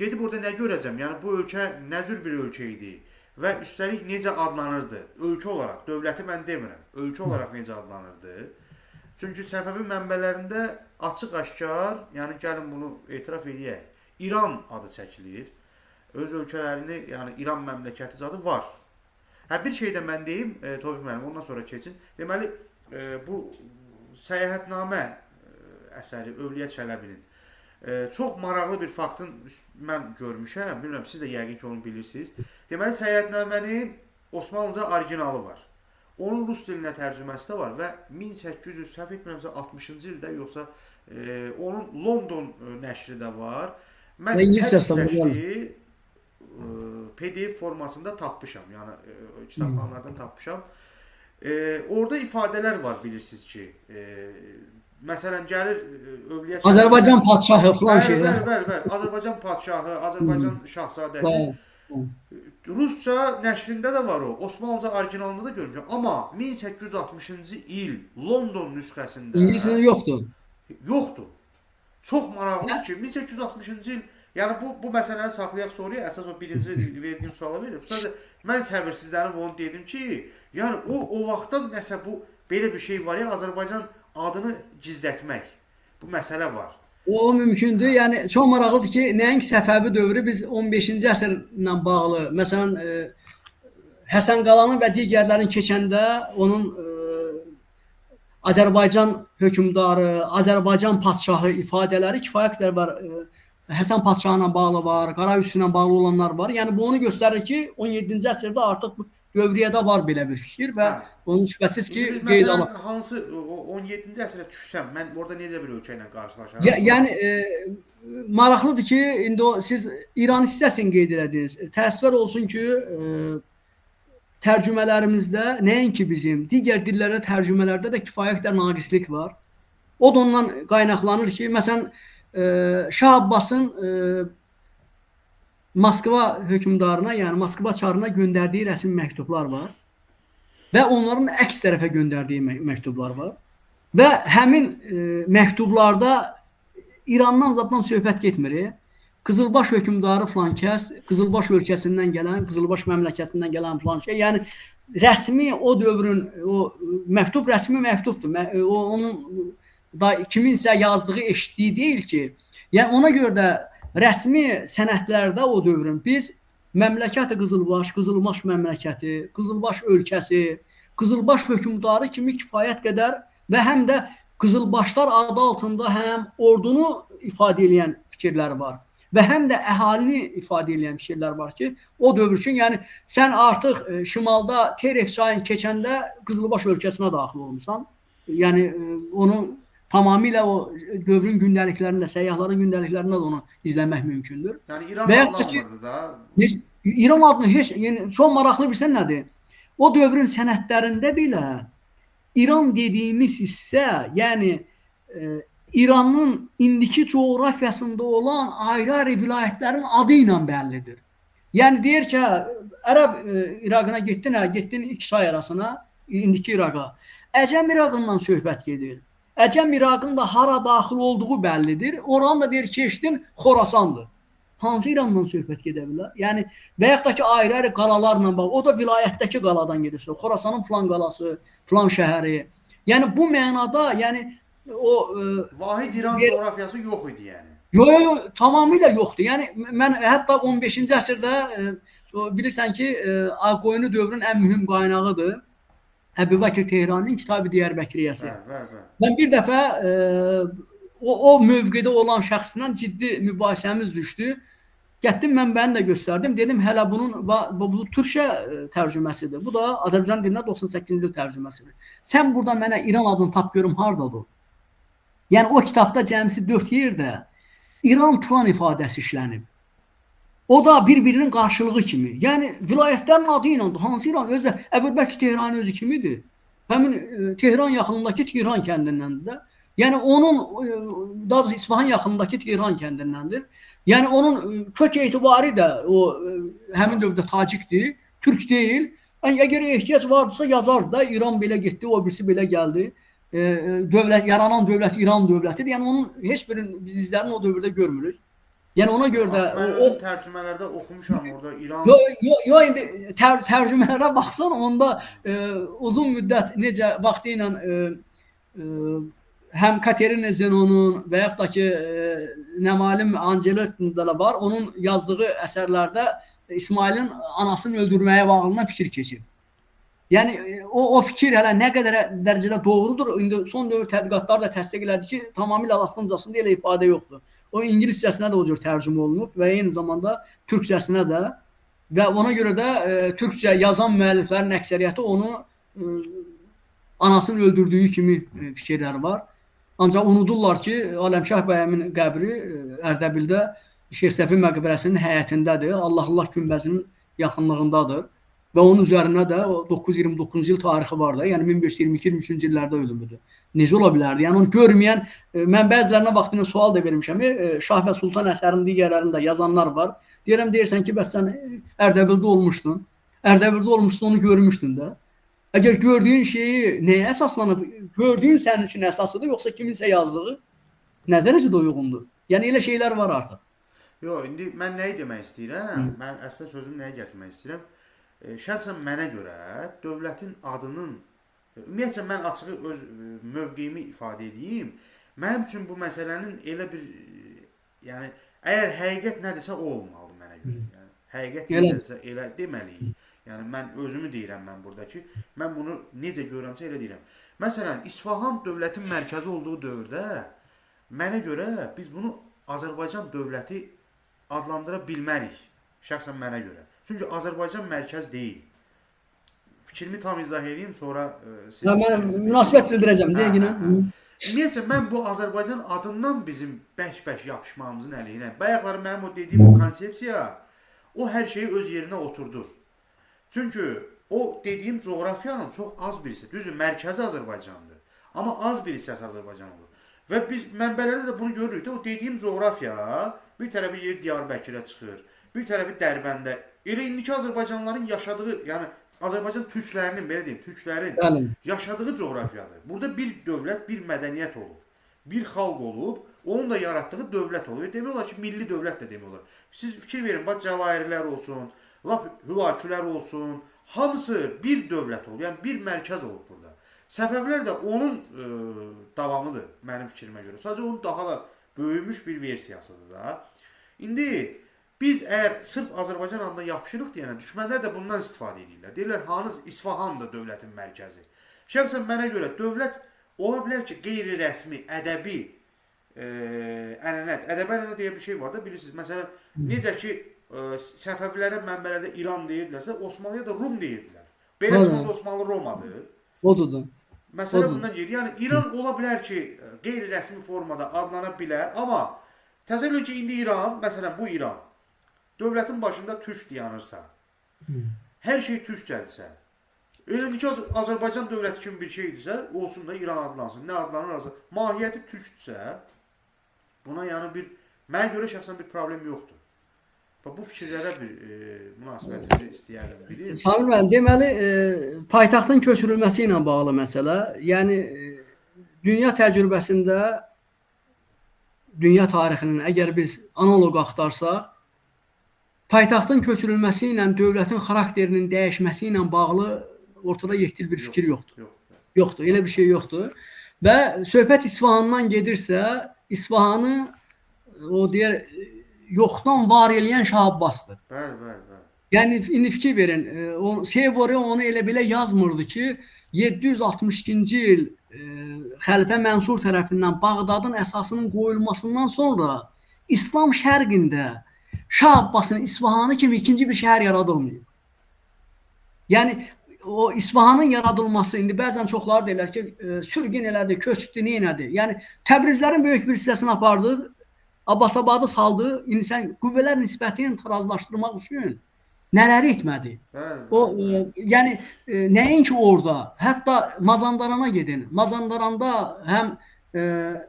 Gedib orada nə görəcəm? Yəni bu ölkə nə cür bir ölkə idi və üstəlik necə adlanırdı? Ölkə olaraq, dövləti mən demirəm. Ölkə olaraq necə adlanırdı? Çünki Səfəvi mənbələrində açıq-aşkar, yəni gəlin bunu etiraf edək, İran adı çəkilir. Öz ölkələrini, yəni İran məmləkəti adı var. Bir şey də mən deyim, Tofiq müəllim, ondan sonra keçin. Deməli, bu səyahətnamə əsəri Övliya Çələbinin çox maraqlı bir faktın mən görmüşəm. Bilmirəm, siz də yəqin ki onu bilirsiniz. Deməli, səyahətnamənin Osmanlıca originalı var. Onun rus dilinə tərcüməsi də var və 1800, səhv etmirəmsə 60-cı ildə, yoxsa onun London nəşri də var. Mən hər nəşri PDF formasında tapmışam, yəni kitabxanalardan tapmışam. Orada ifadələr var, bilirsiniz ki. Məsələn, gəlir Övliya Çələbi. Azərbaycan padşahı falan şey. Bəli. Azərbaycan padşahı, Azərbaycan şahzadəsi. Rusca nəşrində də var o. Osmanlıca orijinalında da görmüşəm. Amma 1860-cı il London nüsxəsində İngiliscə yoxdur. Yoxdur. Çox maraqlıdır ki, 1860-cı il, yəni bu məsələni saxlayaq sonra, əsas o birinci verdiyim suala verir. Sadəcə mən səbirsizlənib onu dedim ki, yəni o vaxtdan nəsə bu belə bir şey var ya, Azərbaycan adını gizlətmək. Bu məsələ var. O mümkündür. Yəni çox maraqlıdır ki, nəinki Səfəvi dövrü, biz 15-ci əsrlə bağlı, məsələn, Həsən Qalanın və digərlərin keçəndə onun Azərbaycan hökmdarı, Azərbaycan padşahı ifadələri kifayət qədər var. Həsən padşahı ilə bağlı var, Qara Yusif ilə bağlı olanlar var. Yəni bu onu göstərir ki, 17-ci əsrdə artıq dövriyyədə var belə bir fikir və onun şübhəsiz ki, qeyd alınır. Məsələn, hansı 17-ci əsrə düşsəm, mən orada necə bir ölkə ilə qarşılaşaram? Yəni maraqlıdır ki, indi siz İran hissəsini qeyd elədiniz. Təəssüflər olsun ki, tərcümələrimizdə nəinki bizim, digər dillərdə tərcümələrdə də kifayət qədər naqislik var. O da ondan qaynaqlanır ki, məsələn, Şah Abbasın Moskva hökmdarına, yəni Moskva çarına göndərdiyi rəsmi məktublar var və onların əks tərəfə göndərdiyi məktublar var və həmin məktublarda İrandan zaten söhbət getmir. Qızılbaş hökmdarı falan kəs, Qızılbaş ölkəsindən gələn, Qızılbaş məmləkətindən gələn falan şey, yəni rəsmi o dövrün o məktub rəsmi məktubdur. Onun da kiminsə yazdığı, eşitdiyi deyil ki. Yəni ona görə də rəsmi sənədlərdə o dövrün biz məmləkəti Qızılbaş, Qızılbaş məmləkəti, Qızılbaş ölkəsi, Qızılbaş hökmdarı kimi kifayət qədər və həm də Qızılbaşlar adı altında həm ordunu ifadə edən fikirlər var və həm də əhalini ifadə edən fikirlər var ki, o dövr üçün, yəni sən artıq şimalda Terek çayını keçəndə Qızılbaş ölkəsinə daxil olmusan. Yəni onu tamamilə o dövrün gündəliklərində, səyyahların gündəliklərində də onu izləmək mümkündür. Yəni İran adlanmırdı da. İran adını heç, yəni çox maraqlı bilsən nədir? O dövrün sənədlərində belə İran dediyimiz hissə, yəni İranın indiki coğrafiyasında olan ayrı-ayrı vilayətlərin adı ilə bəllidir. Yəni deyir ki, Ərəb İraqına getdin iki çay arasına, indiki İraqa. Əcəm İraqından söhbət gedir. Əcəm İraqın da hara daxil olduğu bəllidir. Oranı da deyir ki, eşitdin, Xorasandır. Hansı İrandan söhbət gedə bilər? Yəni və yaxud da ki, ayrı-ayrı qalalarla bağlı. O da vilayətdəki qaladan gedirsə, Xorasanın falan qalası, falan şəhəri. Yəni bu mənada, yəni o vahid İran coğrafiyası yox idi yəni. Yox, tamamilə yoxdur. Yəni mən hətta 15-ci əsrdə bilirsən ki, Ağqoyunlu dövrün ən mühüm qaynağıdır. Əbubəkir Tehraninin Kitab-ı Diyarbəkiriyyəsi. Mən bir dəfə o mövqedə olan şəxslə ciddi mübahisəmiz düşdü. Getdim mənbəni də göstərdim. Dedim hələ bu Türkçə tərcüməsidir. Bu da Azərbaycan dilinə 98-ci il tərcüməsidir. Sən burada mənə İran adını tap görüm hardadır? Yəni o kitabda cəmsi 4 yerdə İran Turan ifadəsi işlənib. O da bir-birinin qarşılığı kimi. Yəni vilayətlərin adı ilə hansı İran özü Əbülbəkir Tehranı özü kimidir? Həmin Tehran yaxınındakı Tehran kəndindəndir də. Yəni onun daha doğrusu İsfahan yaxınındakı Tehran kəndindəndir. Yəni onun kök etibarı da o həmin dövrdə tacikdir, türk deyil. Yəni əgər ehtiyac vardısa yazardı da İran belə getdi, o birisi belə gəldi. Dövlət yaranan dövlət İran dövlətidir. Yəni onun heç birinin biz izlərini o dövrdə görmürük. Yəni ona görə də mən özüm tərcümələrdə oxumuşam orada İran. Yo indi tərcümələrə baxsan onda uzun müddət necə vaxtı ilə həm Katerina Zenonun və yaxud da ki nə malum Angelotti-də da var. Onun yazdığı əsərlərdə İsmailin anasını öldürməyə bağlı fikir keçir. Yəni o fikir hələ nə qədər dərəcədə doğrudur? İndi son dövr tədqiqatlar da təsdiq elədi ki, tamamilə latıncasında elə ifadə yoxdur. O ingiliscəsinə də o cür tərcümə olunub və eyni zamanda türkcəsinə də və ona görə də türkcə yazan müəlliflərin əksəriyyəti onu anasını öldürdüyü kimi fikirləri var. Ancaq unudurlar ki, Aləmşah Bəyəmin qəbri Ərdəbildə Şeyx Səfi məqbərəsinin həyətindədir. Allah günbəzinin yaxınlığındadır. Və onun üzərinə də 929-cu il tarixi var da, yəni 1522-23-cü illərdə ölümüdür. Necə ola bilərdi? Yəni onu görməyən, mən bəzilərinə vaxtında sual da vermişəm. Şah və Sultan əsərinin digərlərində yazanlar var. Deyirsən ki, bəs sən Ərdəbildə olmuşdun. Ərdəbildə olmuşdun, onu görmüşdün də. Əgər gördüyün şeyi nəyə əsaslanıb, gördüyün sənin üçün əsasıdır, yoxsa kiminsə yazdığı nə dərəcədə uyğundur? Yəni elə şeylər var artıq. Yox, indi mən nəyi demək istəyirəm? Mən əslində sözümü nəyə gətirmək istəyirəm? Şəxsən mənə görə dövlətin adının, ümumiyyətlə mən açığı öz mövqeyimi ifadə edeyim. Mənim üçün bu məsələnin elə bir, yəni əgər həqiqət nədirsə o olmalı mənə görə. Yəni həqiqət nədirsə elə deməliyik. Yəni mən özümü deyirəm mən buradakı. Mən bunu necə görürəmsə elə deyirəm. Məsələn, İsfahan dövlətin mərkəzi olduğu dövrdə mənə görə biz bunu Azərbaycan dövləti adlandıra bilmərik. Şəxsən mənə görə. Çünki Azərbaycan mərkəz deyil. Fikrimi tam izah edeyim, sonra mən münasibət bildirəcəm deyinə. Ümumiyyətlə mən bu Azərbaycan adından bizim bək-bək yapışmağımızın əleyhinə. Bayaqları mənim o dediyim o konsepsiya o hər şeyi öz yerinə oturdur. Çünki o dediyim coğrafiyanın çox az birisi, düzdür, mərkəzi Azərbaycandır. Amma az bir hissəsi Azərbaycan olur. Və biz mənbələrdə də bunu görürük də, o dediyim coğrafiya bir tərəfi yer Diyarbəkirə çıxır, bir tərəfi Dərbəndə. Elə indiki Azərbaycanlıların yaşadığı, yəni Azərbaycan türklərinin, belə deyim, türklərin yaşadığı coğrafiyadır. Burada bir dövlət, bir mədəniyyət olub, bir xalq olub, onun da yaratdığı dövlət olub. Demək olar ki, milli dövlət də demək olar. Siz fikir verin, bax Cəlairlər olsun, lap Hülakülər olsun, hamısı bir dövlət olub, yəni bir mərkəz olub burada. Səfəvilər də onun davamıdır mənim fikrimə görə. Sadəcə onun daha da böyümüş bir versiyasıdır da. İndi biz əgər sırf Azərbaycan adına yapışırıq deyənə, düşmənlər də bundan istifadə edirlər. Deyirlər, hanız İsfahandır dövlətin mərkəzi. Şəxsən mənə görə dövlət ola bilər ki, qeyri-rəsmi, ədəbi ənənət. Ədəbi ənənət deyə bir şey var da, bilirsiniz. Məsələn, necə ki, Səfəvilərə mənbələrdə İran deyirlərsə, Osmanlıya da Rum deyirdilər. Belə çıxanda Osmanlı Romadır. Odur da. Məsələ bundan gedir. Yəni, İran ola bilər ki, qeyri-rəsmi formada adlana bilər, amma təsəvvür ki, indi İran, məsələn, bu İran, dövlətin başında türk dayanırsa, hər şey türkçədirsə, elə ki, Azərbaycan dövləti kimi bir şeydirsə, olsun da İran adlansın. Nə adlanır? Mahiyyəti türkdürsə, buna yəni mənə görə şəxsən bir problem yoxdur. Bu fikirlərə bir münasibət istəyərdim. Samir müəllim, deməli, paytaxtın köçürülməsi ilə bağlı məsələ, yəni dünya təcrübəsində, dünya tarixinin əgər biz analoq axtarsaq, paytaxtın köçürülməsi ilə dövlətin xarakterinin dəyişməsi ilə bağlı ortada yekdil bir fikir yoxdur. Yoxdur, elə bir şey yoxdur. Və söhbət İsfahandan gedirsə, İsfahanı o deyər yoxdan var eləyən Şah Abbasdır. Bəli. Yəni indi fikir verin, Sevori onu elə belə yazmırdı ki, 762-ci il Xəlifə Mənsur tərəfindən Bağdadın əsasının qoyulmasından sonra İslam şərqində Şah Abbasın İsfahanı kimi ikinci bir şəhər yaradılmıyor. Yəni o İsfahanın yaradılması indi bəzən çoxları deyirlər ki, sürgün elədi, köçdü, neynədi? Yəni Təbrizlərin böyük bir hissəsini apardı, Abbasabadı saldı. İndi sən qüvvələr nisbətini tarazlaşdırmaq üçün nələri etmədi? Bəli, O bəli, bəli. yəni nəinki orada, hətta Mazandarana gedin. Mazandaranda həm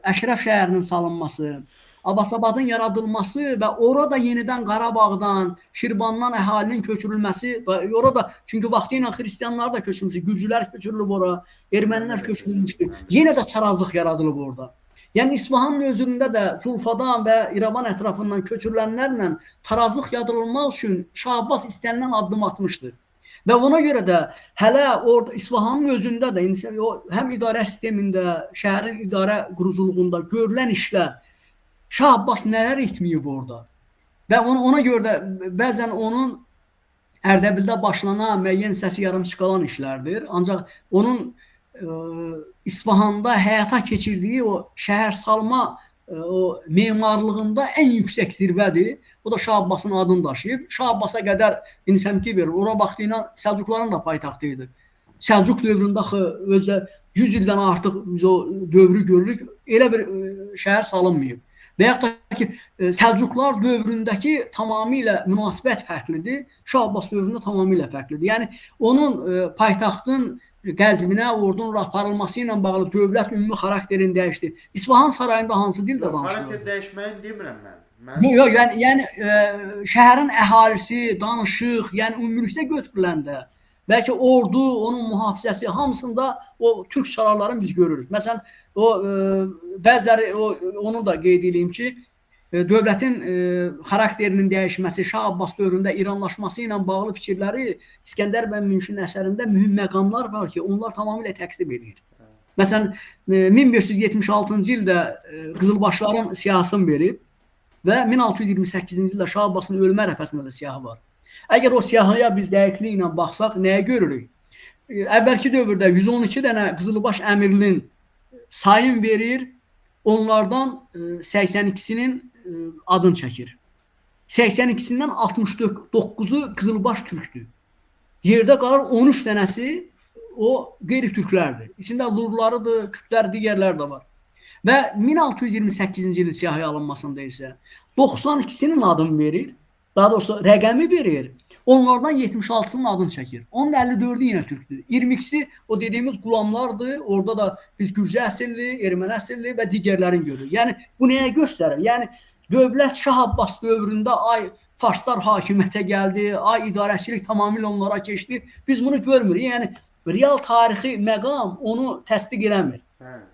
Əşrəf şəhərinin salınması, Abbasabadın yaradılması və orada yenidən Qarabağdan, Şirvandan əhalinin köçürülməsi, orada çünki vaxtilə xristianlar da köçürmüşdü, gürcülər köçürülüb ora, ermənilər köçürülmüşdü. Yenə də tarazlıq yaradılıb orada. Yəni İsfahanın özündə də Culfadan və İrəvan ətrafından köçürülənlərlə tarazlıq yaradılmaq üçün Şah Abbas istənilən addım atmışdı. Və ona görə də hələ orada İsfahanın özündə də həm idarə sistemində, şəhərin idarə quruculuğunda görülən işlər Şah Abbas nələr etməyib orada. Və ona görə də bəzən onun Ərdəbildə başlanan müəyyən səsi yarımçıq işlərdir. Ancaq onun İsfahanda həyata keçirdiyi o şəhər salma o memarlığında ən yüksək zirvədir. O da Şah Abbasın adını daşıyıb. Şah Abbasa qədər insəmki verir. Ora vaxtilə Səlcuqların da paytaxtı idi. Səlcuq dövründə özdə 100 ildən artıq biz o dövrü görürük. Elə bir şəhər salınmayıb. Və yaxud da ki, Səlcuqlar dövründəki tamamilə münasibət fərqlidir. Şah Abbas dövründə tamamilə fərqlidir. Yəni onun paytaxtın Qəzvinə ordunun aparılması ilə bağlı dövlət ümumi xarakterini dəyişdi. İsfahan sarayında hansı dildə danışılır? Xarakter dəyişməyini demirəm mən. Yox, yəni şəhərin əhalisi, danışıq, yəni ümumilikdə götürüləndə bəlkə ordu, onun mühafizəsi hamısında o türk çarlarını biz görürük. Məsələn, o bəziləri onu da qeyd edeyim ki, dövlətin xarakterinin dəyişməsi, Şah Abbas dövründə İranlaşması ilə bağlı fikirləri İskəndər bəy Münşinin əsərində mühüm məqamlar var ki, onlar tamamilə təqsib edir. Məsələn, 1576-cı ildə Qızılbaşların siyahısını verib və 1628-ci ildə Şah Abbasın ölmə ərəfəsində də siyahı var. Əgər o siyahıya biz dəqiqliklə baxsaq, nəyə görürük? Əvvəlki dövrdə 112 dənə Qızılbaş əmirinin sayın verir, onlardan 82-sinin adını çəkir. 82-sindən 69-u Qızılbaş türkdür. Yerdə qalır 13 dənəsi o qeyri-türklərdir. İçində Lurlarıdır, Kürtlər, digərlər də var. Və 1628-ci ilin siyahıya alınmasında isə 92-sinin adını verir, daha doğrusu rəqəmi verir, onlardan 76-sının adını çəkir. Onun 54-ü yenə türkdür. 22-si o dediyimiz qulamlardır, orada da biz Gürcə əsilli, Erməni əsilli və digərlərini görürük. Yəni bu nəyə göstərir? Yəni dövlət Şah Abbas dövründə farslar hakimiyyətə gəldi, idarəçilik tamamilə onlara keçdi. Biz bunu görmürük. Yəni real tarixi məqam onu təsdiq eləmir.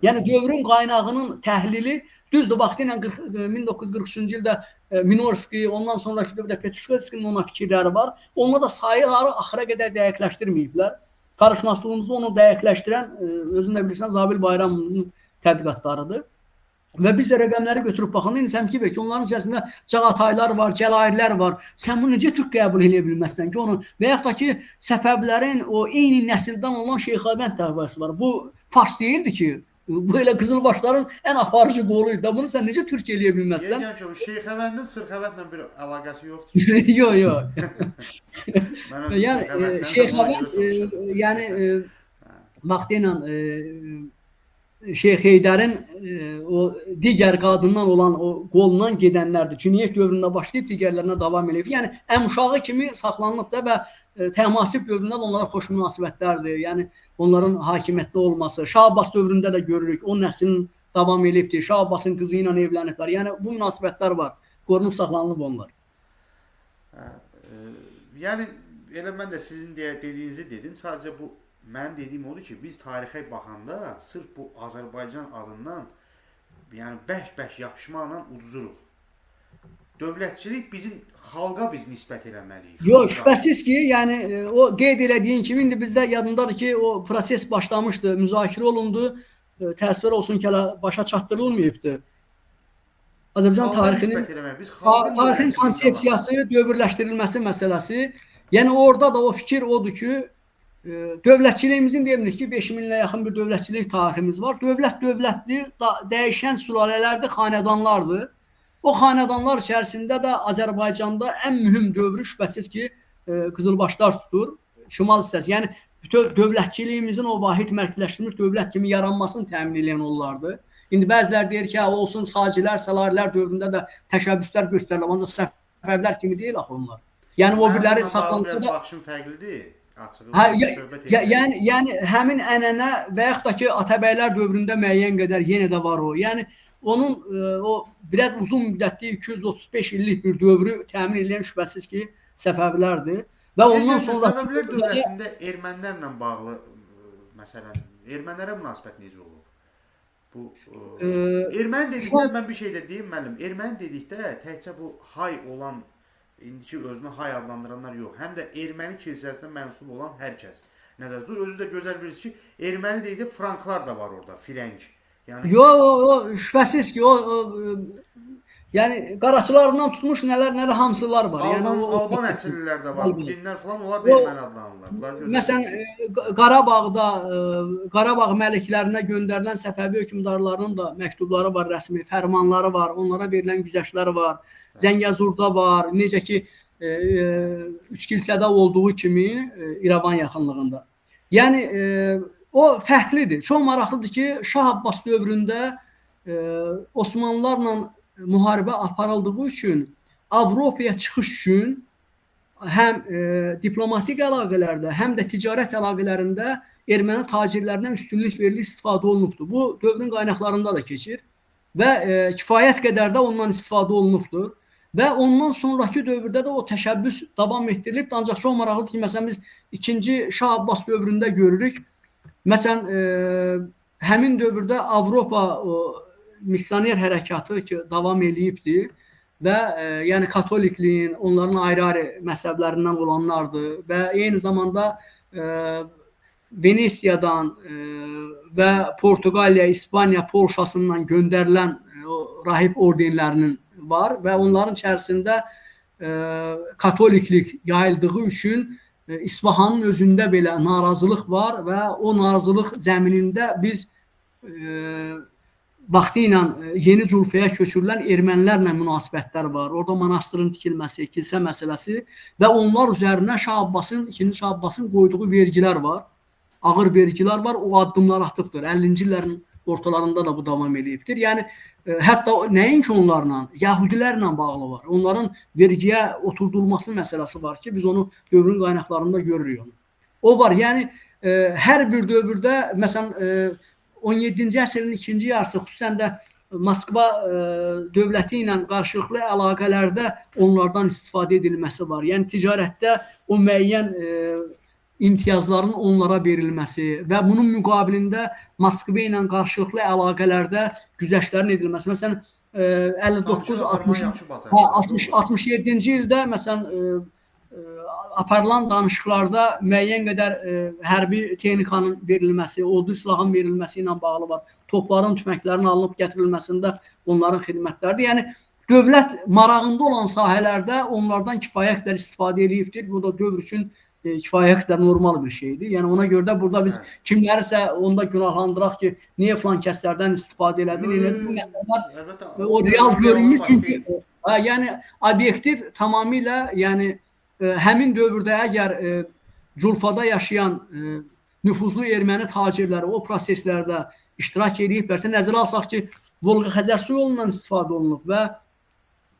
Yəni dövrün qaynağının təhlili düzdür. Vaxtilə 1943-cü ildə Minorski, ondan sonraki dövrdə Petruşevskinin ona fikirləri var. Onlar da sayıları axıra qədər dəqiqləşdirməyiblər. Tarixşünaslığımızda onu dəqiqləşdirən özün də bilirsən Zabil Bayramovun tədqiqatlarıdır. Və biz də rəqəmləri götürüb baxanda insəmki ki, onların içərisində Cağataylar var, Cəlairlər var. Sən bunu necə türk qəbul edə bilməzsən ki, onu və yaxud da ki, Səfəvilərin o eyni nəsildən olan Şeyxavənd təbəəsi var. Bu fars deyildi ki, bu elə Qızılbaşların ən aparıcı qoluydu da. Bunu sən necə türk eləyə bilməzsən? Şeyxavəndin Sırxavəndlə bir əlaqəsi yoxdur. Yox. Yəni Şeyxavənd yəni vaxtilə Şeyx Heydərin o digər qadından olan o qolundan gedənlərdir. Cüneyd dövründə başlayıb digərlərinə davam edib. Yəni ən uşağı kimi saxlanılıb da və təmasib dövründə onlara xoş münasibətlərdir. Yəni onların hakimiyyətdə olması. Şah Abbas dövründə də görürük. O nəslin davam edibdir. Şah Abbasın qızı ilə evləniblər. Yəni bu münasibətlər var. Qorunub saxlanılıb onlar. Yəni elə mən də sizin dediyinizi dedim. Sadəcə bu mənim dediyim odur ki, biz tarixə baxanda sırf bu Azərbaycan adından yəni bərk-bərk yapışmaqla uduzuruq. Dövlətçilik bizim xalqa biz nisbət eləməliyik. Yox, şübhəsiz ki, yəni o qeyd elədiyin kimi indi bizdə yadındadır ki, o proses başlamışdı, müzakirə olundu. Təəssüf olsun ki, hələ başa çatdırılmayıbdı. Azərbaycan tarixinin konsepsiyası, dövrləşdirilməsi məsələsi. Yəni orada da o fikir odur ki, dövlətçiliyimizin deyirik ki, 5000-lə yaxın bir dövlətçilik tariximiz var. Dövlətdir, dəyişən sülalələrdir, xanədanlardır. O xanədanlar içərisində də Azərbaycanda ən mühüm dövrü şübhəsiz ki, Qızılbaşlar tutur. Şimal hissəsi. Yəni bütün dövlətçiliyimizin o vahid mərkəzləşdirilmiş dövlət kimi yaranmasını təmin edən onlardır. İndi bəziləri deyir ki, olsun Sacilər, Səlarilər dövründə də təşəbbüslər göstərilir, ancaq Səfəvilər kimi deyil axı onlar. Yəni o birləri saxlansa da baxışım fərqlidir. Yəni həmin ənənə və yaxud da ki, Atabəylər dövründə müəyyən qədər yenə də var o. Yəni onun o biraz uzun müddətli 235 illik bir dövrü təmin edən şübhəsiz ki, Səfəvilərdir. Və ondan sonra Səfəvilər dövlətində ermənilərlə bağlı məsələn, ermənilərə münasibət necə olub? Bu erməni dedikdə mən bir şey də deyim müəllim. Erməni dedikdə təkcə bu hay olan indiki özünü hay adlandıranlar yox, həm də erməni kilsəsinə mənsub olan hər kəs nəzərdə tutulur. Özü də gözəl bilirsiniz ki, erməni dedikdə franklar da var orada, firəng. Yəni şübhəsiz ki, yəni qaraçılarından tutmuş nələr hamısılar var. Yəni Alban əsillər də var. Bu dinlər falan onlar da erməni adlanırlar. Məsələn, Qarabağda Qarabağ məliklərinə göndərilən Səfəvi hökmdarlarının da məktubları var, rəsmi fərmanları var, onlara verilən güzəştlər var. Zəngəzurda var, necə ki Üçkilsədə olduğu kimi İrəvan yaxınlığında. Yəni o fərqlidir. Çox maraqlıdır ki, Şah Abbas dövründə Osmanlılarla müharibə aparıldığı üçün Avropaya çıxış üçün həm diplomatik əlaqələrdə, həm də ticarət əlaqələrində erməni tacirlərindən üstünlük verilib istifadə olunubdur. Bu dövrün qaynaqlarında da keçir və kifayət qədər də ondan istifadə olunubdur. Və ondan sonraki dövrdə də o təşəbbüs davam etdirilib. Ancaq çox maraqlıdır ki, məsələn biz 2-ci Şah Abbas dövründə görürük. Məsələn, həmin dövrdə Avropa missioner hərəkatı ki, davam eləyibdir və yəni katolikliyin, onların ayrı-ayrı məzhəblərindən olanlardır və eyni zamanda Venesiyadan və Portuqaliya, İspaniya, Polşasından göndərilən rahib ordenlərinin var və onların içərisində katoliklik yayıldığı üçün İsfahanın özündə belə narazılıq var və o narazılıq zəminində biz vaxtı ilə Yeni Culfaya köçürülən ermənilərlə münasibətlər var. Orada monastırın tikilməsi, kilsə məsələsi və onlar üzərinə ikinci Şah Abbasın qoyduğu vergilər var. Ağır vergilər var, o addımlar atıbdır. 50-ci illərin ortalarında da bu davam edibdir. Yəni hətta nəinki onlarla, Yahudilərlə bağlı var. Onların vergiyə oturdulması məsələsi var ki, biz onu dövrün qaynaqlarında görürük onu. O var. Yəni hər bir dövrdə məsələn 17-ci əsrin ikinci yarısı xüsusən də Moskva dövləti ilə qarşılıqlı əlaqələrdə onlardan istifadə edilməsi var. Yəni ticarətdə o müəyyən imtiyazların onlara verilməsi və bunun müqabilində Moskva ilə qarşılıqlı əlaqələrdə güzəştlərin edilməsi. Məsələn 67-ci ildə məsələn aparılan danışıqlarda müəyyən qədər hərbi texnikanın verilməsi, ordu silahın verilməsi ilə bağlı var. Topların, tüfənglərin alınıb gətirilməsində onların xidmətləridir. Yəni dövlət marağında olan sahələrdə onlardan kifayət qədər istifadə edibdir. Bu da dövr üçün kifayət qədər normal bir şeydir. Yəni ona görə də burada biz kimlərisə onda günahlandıraq ki, niyə filan kəslərdən istifadə elədi? Bu məsələlər o real görünmüş çünki yəni obyektiv tamamilə yəni həmin dövrdə əgər Culfada yaşayan nüfuzlu erməni tacirləri o proseslərdə iştirak ediblərsə, nəzərə alsaq ki, Volqa-Xəzər su yolundan istifadə olunub və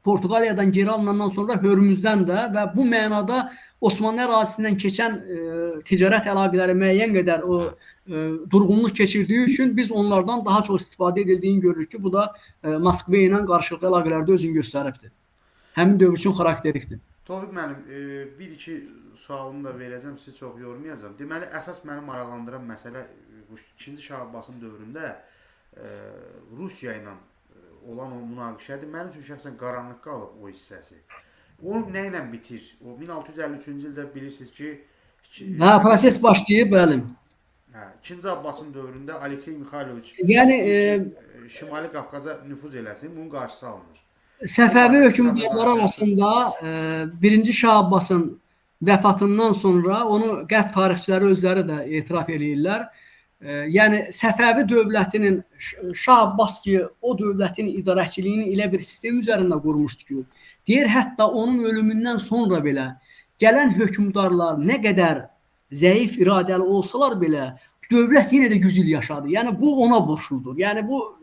Portuqaliyadan geri alınandan sonra Hörmüzdən də və bu mənada Osmanlı ərazisindən keçən ticarət əlaqələri müəyyən qədər o durğunluq keçirdiyi üçün biz onlardan daha çox istifadə edildiyini görürük ki, bu da Moskva ilə qarşılıqlı əlaqələrdə özünü göstəribdir. Həmin dövr üçün xarakterikdir. Tofiq müəllim, bir-iki sualımı da verəcəm, sizi çox yormayacağım. Deməli, əsas məni maraqlandıran məsələ bu 2-ci Şah Abbasın dövründə Rusiya ilə olan o münaqişədir. Mənim üçün şəxsən qaranlıq qalıb o hissəsi. O nə ilə bitir? O 1653-cü ildə bilirsiniz ki, proses başlayıb, bəli. 2-ci Abbasın dövründə Aleksey Mixayloviç Şimali Qafqaza nüfuz eləsin, bunun qarşısı alınır. Səfəvi hökmdarları arasında 1-ci Şah Abbasın vəfatından sonra onu qərb tarixçiləri özləri də etiraf edirlər. yəni Səfəvi dövlətinin Şah Abbas ki, o dövlətin idarəçiliyini elə bir sistem üzərində qurmuşdu ki, deyir hətta onun ölümündən sonra belə gələn hökmdarlar nə qədər zəif iradəli olsalar belə dövlət yenə də 100 il yaşadı. Yəni bu ona borcludur. Yəni bu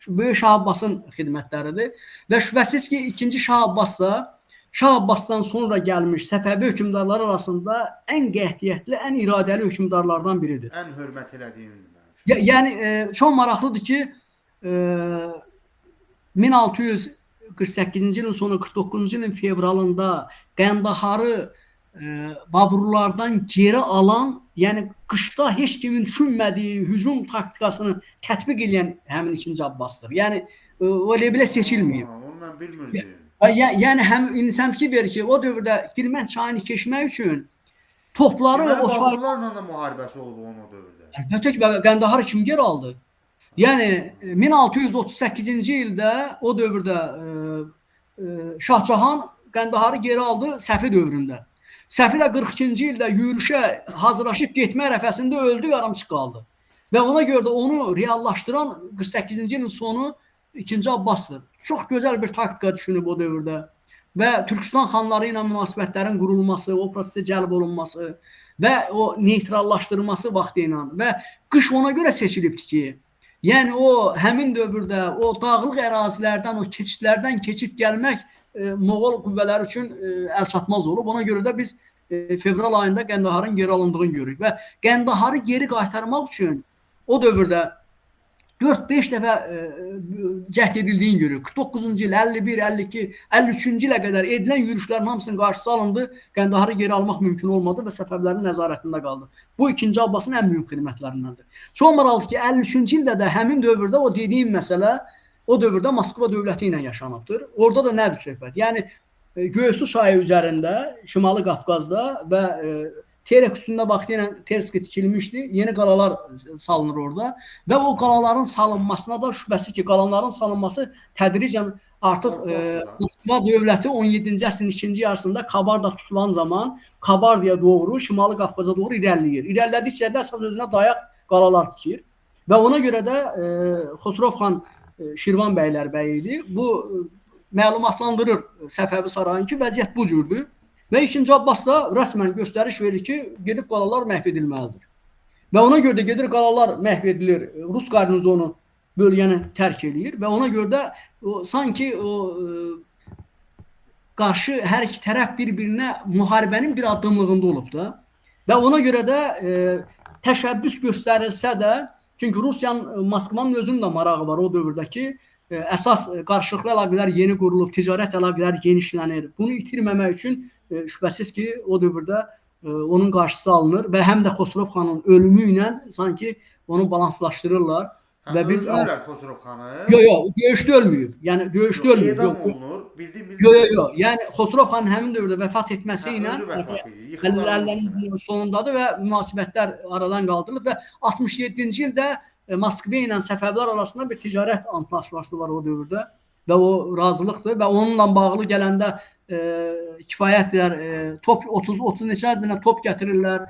böyük Şah Abbasın xidmətləridir və şübhəsiz ki, ikinci Şah Abbas da Şah Abbasdan sonra gəlmiş Səfəvi hökmdarları arasında ən qətiyyətli, ən iradəli hökmdarlardan biridir. Ən hörmət elədiyim. Yəni çox maraqlıdır ki, 1648-ci ilin sonu 49-cu ilin fevralında Qəndaharı Baburlardan geri alan, yəni qışda heç kimin düşünmədiyi hücum taktikasını tətbiq edən həmin ikinci Abbasdır. Yəni o elə seçilməyib. Onu mən bilmirdim. Yəni həm insan fikir verir ki, o dövrdə Girmən çayını keçmək üçün topları o Baburlarla da müharibəsi olub o dövrdə. Əlbəttə ki, Qəndaharı kim geri aldı? Yəni 1638-ci ildə o dövrdə Şahcahan Qəndaharı geri aldı Səfi dövründə. Səfi də 42-ci ildə yürüşə hazırlaşıb getmə ərəfəsində öldü, yarımçıq qaldı. Və ona görə də onu reallaşdıran 48-ci ilin sonu 2-ci Abbasdır. Çox gözəl bir taktika düşünüb o dövrdə. Və Türkistan xanları ilə münasibətlərin qurulması, o prosesə cəlb olunması və o neytrallaşdırılması vaxtı ilə və qış ona görə seçilibdir ki, yəni o həmin dövrdə o dağlıq ərazilərdən, o keçidlərdən keçib gəlmək Moğol qüvvələri üçün əlçatmaz olub. Ona görə də biz fevral ayında Qəndaharın geri alındığını görürük və Qəndaharı geri qaytarmaq üçün o dövrdə 4-5 dəfə cəhd edildiyini görürük. 49-cu il, 51, 52, 53-cü ilə qədər edilən yürüşlərin hamısının qarşısı alındı. Qəndaharı geri almaq mümkün olmadı və Səfəvilərin nəzarətində qaldı. Bu 2-ci Abbasın ən mühüm xidmətlərindəndir. Çox maraqlıdır ki, 53-cü ildə də həmin dövrdə o dediyim məsələ o dövrdə Moskva dövləti ilə yaşanıbdır. Orada da nədir söhbət? Yəni Göysu çayı üzərində, Şimali Qafqazda və Terek üstündə vaxtı ilə Terski tikilmişdi. Yeni qalalar salınır orada və o qalaların salınmasına da şübhəsi ki, qalaların salınması tədricən artıq Moskva dövləti 17-ci əsrin ikinci yarısında Kabarda tutulan zaman Kabardaya doğru, Şimali Qafqaza doğru irəliləyir. İrəlilədikcə də əsas özünə dayaq qalalar tikir və ona görə də Xosrov xan Şirvan bəylər bəyi idi. Bu məlumatlandırır Səfəvi sarayını ki, vəziyyət bu cürdür. Və 2-ci Abbas da rəsmən göstəriş verir ki, gedib qalalar məhv edilməlidir. Və ona görə də gedir qalalar məhv edilir, Rus qarnizonu bölgəni tərk edir və ona görə də sanki qarşı hər iki tərəf bir-birinə müharibənin bir addımlığında olub da. Və ona görə də təşəbbüs göstərilsə də, çünki Rusiyanın, Moskvanın özünün də marağı var o dövrdəki, əsas qarşılıqlı əlaqələr yeni qurulub, ticarət əlaqələri genişlənir. Bunu itirməmək üçün şübhəsiz ki, o dövrdə onun qarşısı alınır və həm də Xosrov xanın ölümü ilə sanki onu balanslaşdırırlar. Və biz öldürürlər Xosrov xanı. Yox, döyüşdə ölməyib. Yəni döyüşdə ölməyib. Edam olunur. Yox. Yəni Xosrov xanın həmin dövrdə vəfat etməsi ilə 50-lərin sonundadır və münasibətlər aradan qaldırılır və 67-ci ildə Moskva ilə Səfəvilər arasında bir ticarət antlaşması var o dövrdə və o razılıqdır və onunla bağlı gələndə kifayətlər, top 30 neçə dənə top gətirirlər,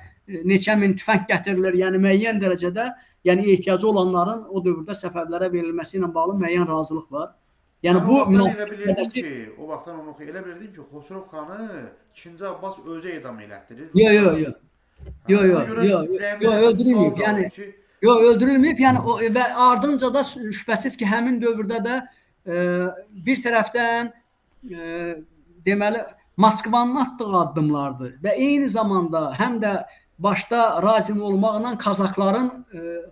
neçə min tüfəng gətirilir, yəni müəyyən dərəcədə, yəni ehtiyacı olanların o dövrdə Səfəvilərə verilməsi ilə bağlı müəyyən razılıq var. Yəni bu münasibətdəki o vaxtdan onu elə bilirdim ki, Xosrov xanı 2-ci Abbas özü edam elətdirir. Yox, öldürülməyib. Yəni öldürülməyib. Yəni və ardınca da şübhəsiz ki, həmin dövrdə də bir tərəfdən deməli Moskvanın atdığı addımlardır və eyni zamanda həm də başda Razin olmaqla Kazakların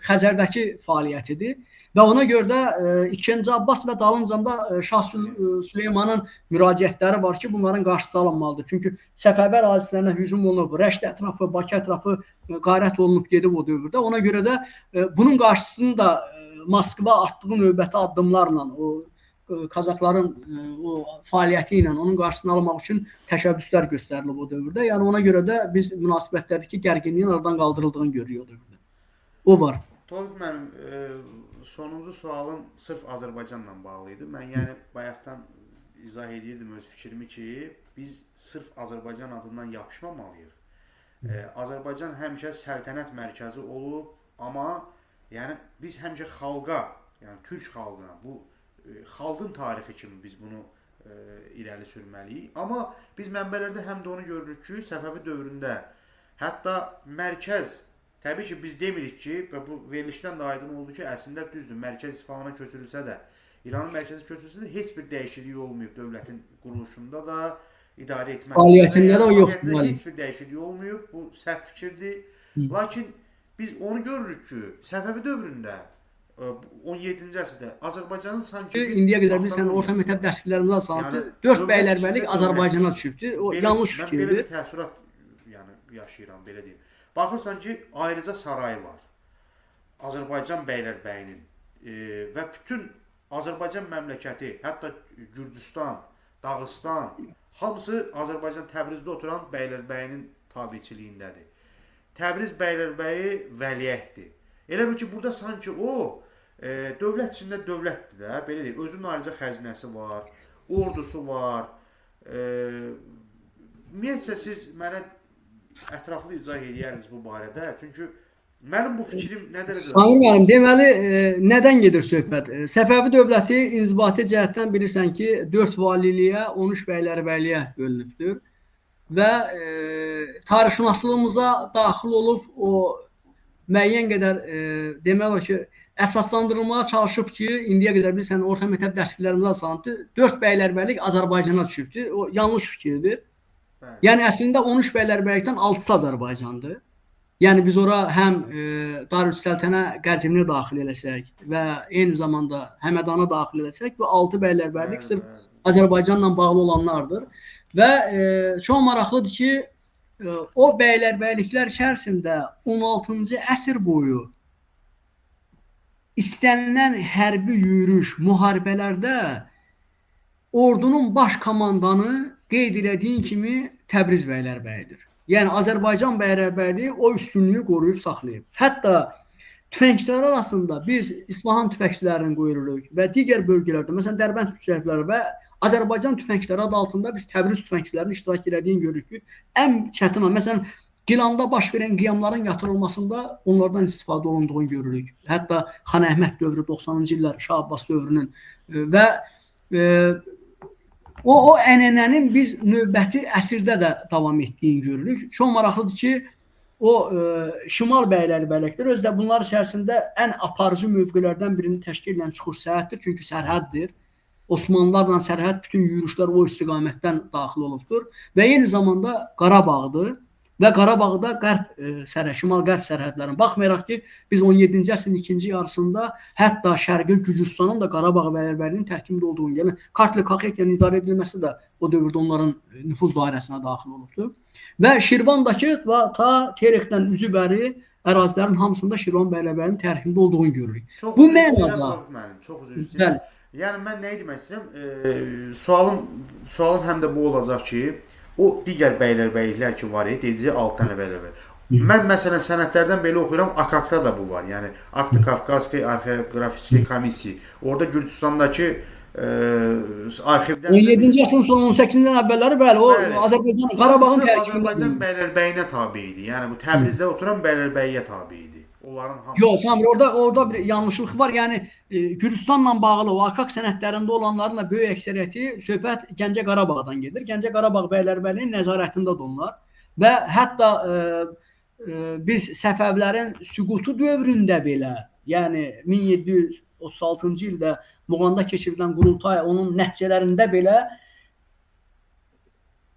Xəzərdəki fəaliyyətidir və ona görə də 2-ci Abbas və dalınca Şah Süleymanın müraciətləri var ki, bunların qarşısı alınmalıdır. Çünki Səfəvi ərazilərinə hücum olunub, Rəşd ətrafı, Bakı ətrafı qarət olunub gedib o dövrdə. Ona görə də bunun qarşısını da Moskva atdığı növbəti addımlarla o Kazakların o fəaliyyəti ilə onun qarşısını almaq üçün təşəbbüslər göstərilib o dövrdə. Yəni ona görə də biz münasibətlərdəki gərginliyin aradan qaldırıldığını görürük o dövrdə. O var. Tofiq müəllim, sonuncu sualım sırf Azərbaycanla bağlı idi. Mən yəni bayaqdan izah edirdim öz fikrimi ki, biz sırf Azərbaycan adından yapışmamalıyıq. Azərbaycan həmişə səltənət mərkəzi olub, amma Yəni biz həmişə xalqa, yəni türk xalqına, bu xalqın tarixi kimi biz bunu irəli sürməliyik. Amma biz mənbələrdə həm də onu görürük ki, Səfəvi dövründə hətta mərkəz, təbii ki biz demirik ki, və bu verilişdən də aydın oldu ki, əslində düzdür, mərkəz İsfahana köçürülsə də, İranın mərkəzi köçürülsə də heç bir dəyişiklik olmayıb dövlətin quruluşunda da, idarə etməsində Fəaliyyətində də o yoxdur. heç bir dəyişiklik olmayıb. Bu səhv fikirdir. Lakin biz onu görürük ki, Səfəvi dövründə 17-ci əsrdə Azərbaycanın sanki İndiyə qədər biz orta məktəb dərsliklərimizə saldı. 4 bəylərbəylik Azərbaycana düşübdü. O yanlış Mən belə fikirdir. bir təəssürat yaşayıram, belə deyim. Baxırsan ki, ayrıca saray var. Azərbaycan bəylərbəyinin və bütün Azərbaycan məmləkəti, hətta Gürcüstan, Dağıstan, hamısı Azərbaycan Təbrizdə oturan bəylərbəyinin tabiçiliyindədir. Təbriz bəylərbəyi vəliəhddir. Elə bil ki, burada sanki o dövlət içində dövlətdir də, belə deyək. Özünün ayrıca xəzinəsi var, ordusu var. Ümumiyyətcə siz mənə ətraflı izah edərsiniz bu barədə. Çünki mənim bu fikrim nə dərəcədə... Samir müəllim, deməli, nədən gedir söhbət? Səfəvi dövləti inzibati cəhətdən bilirsən ki, 4 valiliyə, 13 bəylərbəyliyə bölünübdür. Və tarixşünaslığımıza daxil olub o müəyyən qədər demək olar ki, əsaslandırılmağa çalışıb ki, indiyə qədər bilirsən orta məktəb dərsliklərimizə salındı, 4 bəylərbəylik Azərbaycana düşübdür. O yanlış fikirdir. Yəni əslində 13 bəylərbəylikdən 6-sı Azərbaycandır. Yəni biz ora həm Darüssəltənə Qəzvini daxil eləsək və eyni zamanda Həmədana daxil eləsək, bu 6 bəylərbəylik sırf Azərbaycanla bağlı olanlardır. Və çox maraqlıdır ki, o bəylərbəyliklər içərisində 16-cı əsr boyu istənilən hərbi yürüş, müharibələrdə ordunun baş komandanı qeyd elədiyin kimi Təbriz bəylərbəyidir. Yəni Azərbaycan bəylərbəyliyi o üstünlüyü qoruyub saxlayıb. Hətta tüfəngçilər arasında biz İsfahan tüfəngçilərini qoyuruq və digər bölgələrdə, məsələn Dərbənd tüfəngçiləri və Azərbaycan tüfəngçiləri adı altında biz Təbriz tüfəngçilərinin iştirak etdiyini görürük ki, ən çətin, məsələn Gilanda baş verən qiyamların yatırılmasında onlardan istifadə olunduğunu görürük. Hətta Xan Əhməd dövrü, 90-cı illər Şah Abbas dövrünün və o ənənənin biz növbəti əsrdə də davam etdiyini görürük. Çox maraqlıdır ki, o şimal bəylərbəyliklər özü də bunlar içərisində ən aparıcı mövqelərdən birini təşkil edən Çuxur sərhəddir, çünki sərhəddir. Osmanlılarla sərhəd bütün yürüşlər o istiqamətdən daxil olubdur və eyni zamanda Qarabağdır və Qarabağda şimal-qərb sərhədlərin baxmayaraq ki, biz 17-ci əsrin ikinci yarısında hətta Şərqi Gürcüstanın da Qarabağ bəylərbəyliyin tərkibində olduğunu, yəni Kartli Kaxetyanın idarə edilməsi də o dövrdə onların nüfuz dairəsinə daxil olubdur. Və Şirvandakı və ta Terexdən üzü bəri ərazilərin hamısında Şirvan bəylərbəyinin tərkibində olduğunu görürük. Bu mənada çox üzr istəyirəm. Yəni mən nə demək istəyirəm? Sualım həm də bu olacaq ki, o digər bəylərbəyliklər ki var, dedici 6 dənə bəylərbəylik. Mən məsələn sənədlərdən belə oxuyuram, AKAK-da da bu var. Yəni Akt Kafkaski Arxeoqrafiki Komissiya. Orada Gürcüstandakı arxivdən 17-ci əsrin son 18-ci əvvəlləri bəli, o Azərbaycan Qarabağın tərkibində Azərbaycan bəylərbəyinə tabe idi. Yəni bu Təbrizdə oturan bəylərbəyə tabe idi. Onların hamısı. Yox, Samir, orada bir yanlışlıq var. Yəni Gürcüstanla bağlı o AKAK sənədlərində olanların da böyük əksəriyyəti söhbət Gəncə Qarabağdan gedir. Gəncə Qarabağ bəylərbəyinin nəzarətindədir onlar. Və hətta biz Səfəvlərin süqutu dövründə belə, yəni 1736-cı ildə Muğanda keçirilən qurultay, onun nəticələrində belə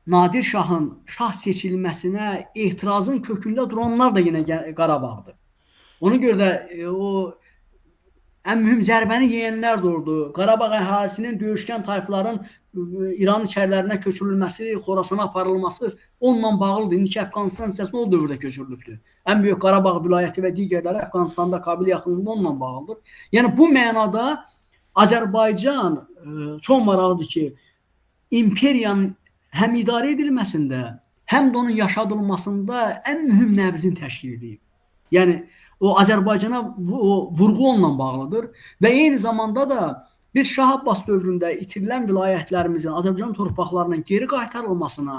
Nadir Şahın şah seçilməsinə etirazın kökündə duranlar da yenə Qarabağdır. Ona görə də o ən mühüm zərbəni yeyənlər də oldu. Qarabağ əhalisinin döyüşkən tayfaların İran içərilərinə köçürülməsi, Xorasana aparılması onunla bağlıdır. İndiki Əfqanistan hissəsinə o dövrdə köçürülübdür. Ən böyük Qarabağ vilayəti və digərləri Əfqanistanda Kabil yaxınlığında onunla bağlıdır. Yəni bu mənada Azərbaycan çox maraqlıdır ki, imperiyanın həm idarə edilməsində, həm də onun yaşadılmasında ən mühüm nəbzini təşkil edib. Yəni o Azərbaycana vurğu onunla bağlıdır və eyni zamanda da biz Şah Abbas dövründə itirilən vilayətlərimizin Azərbaycan torpaqlarının geri qaytarılmasına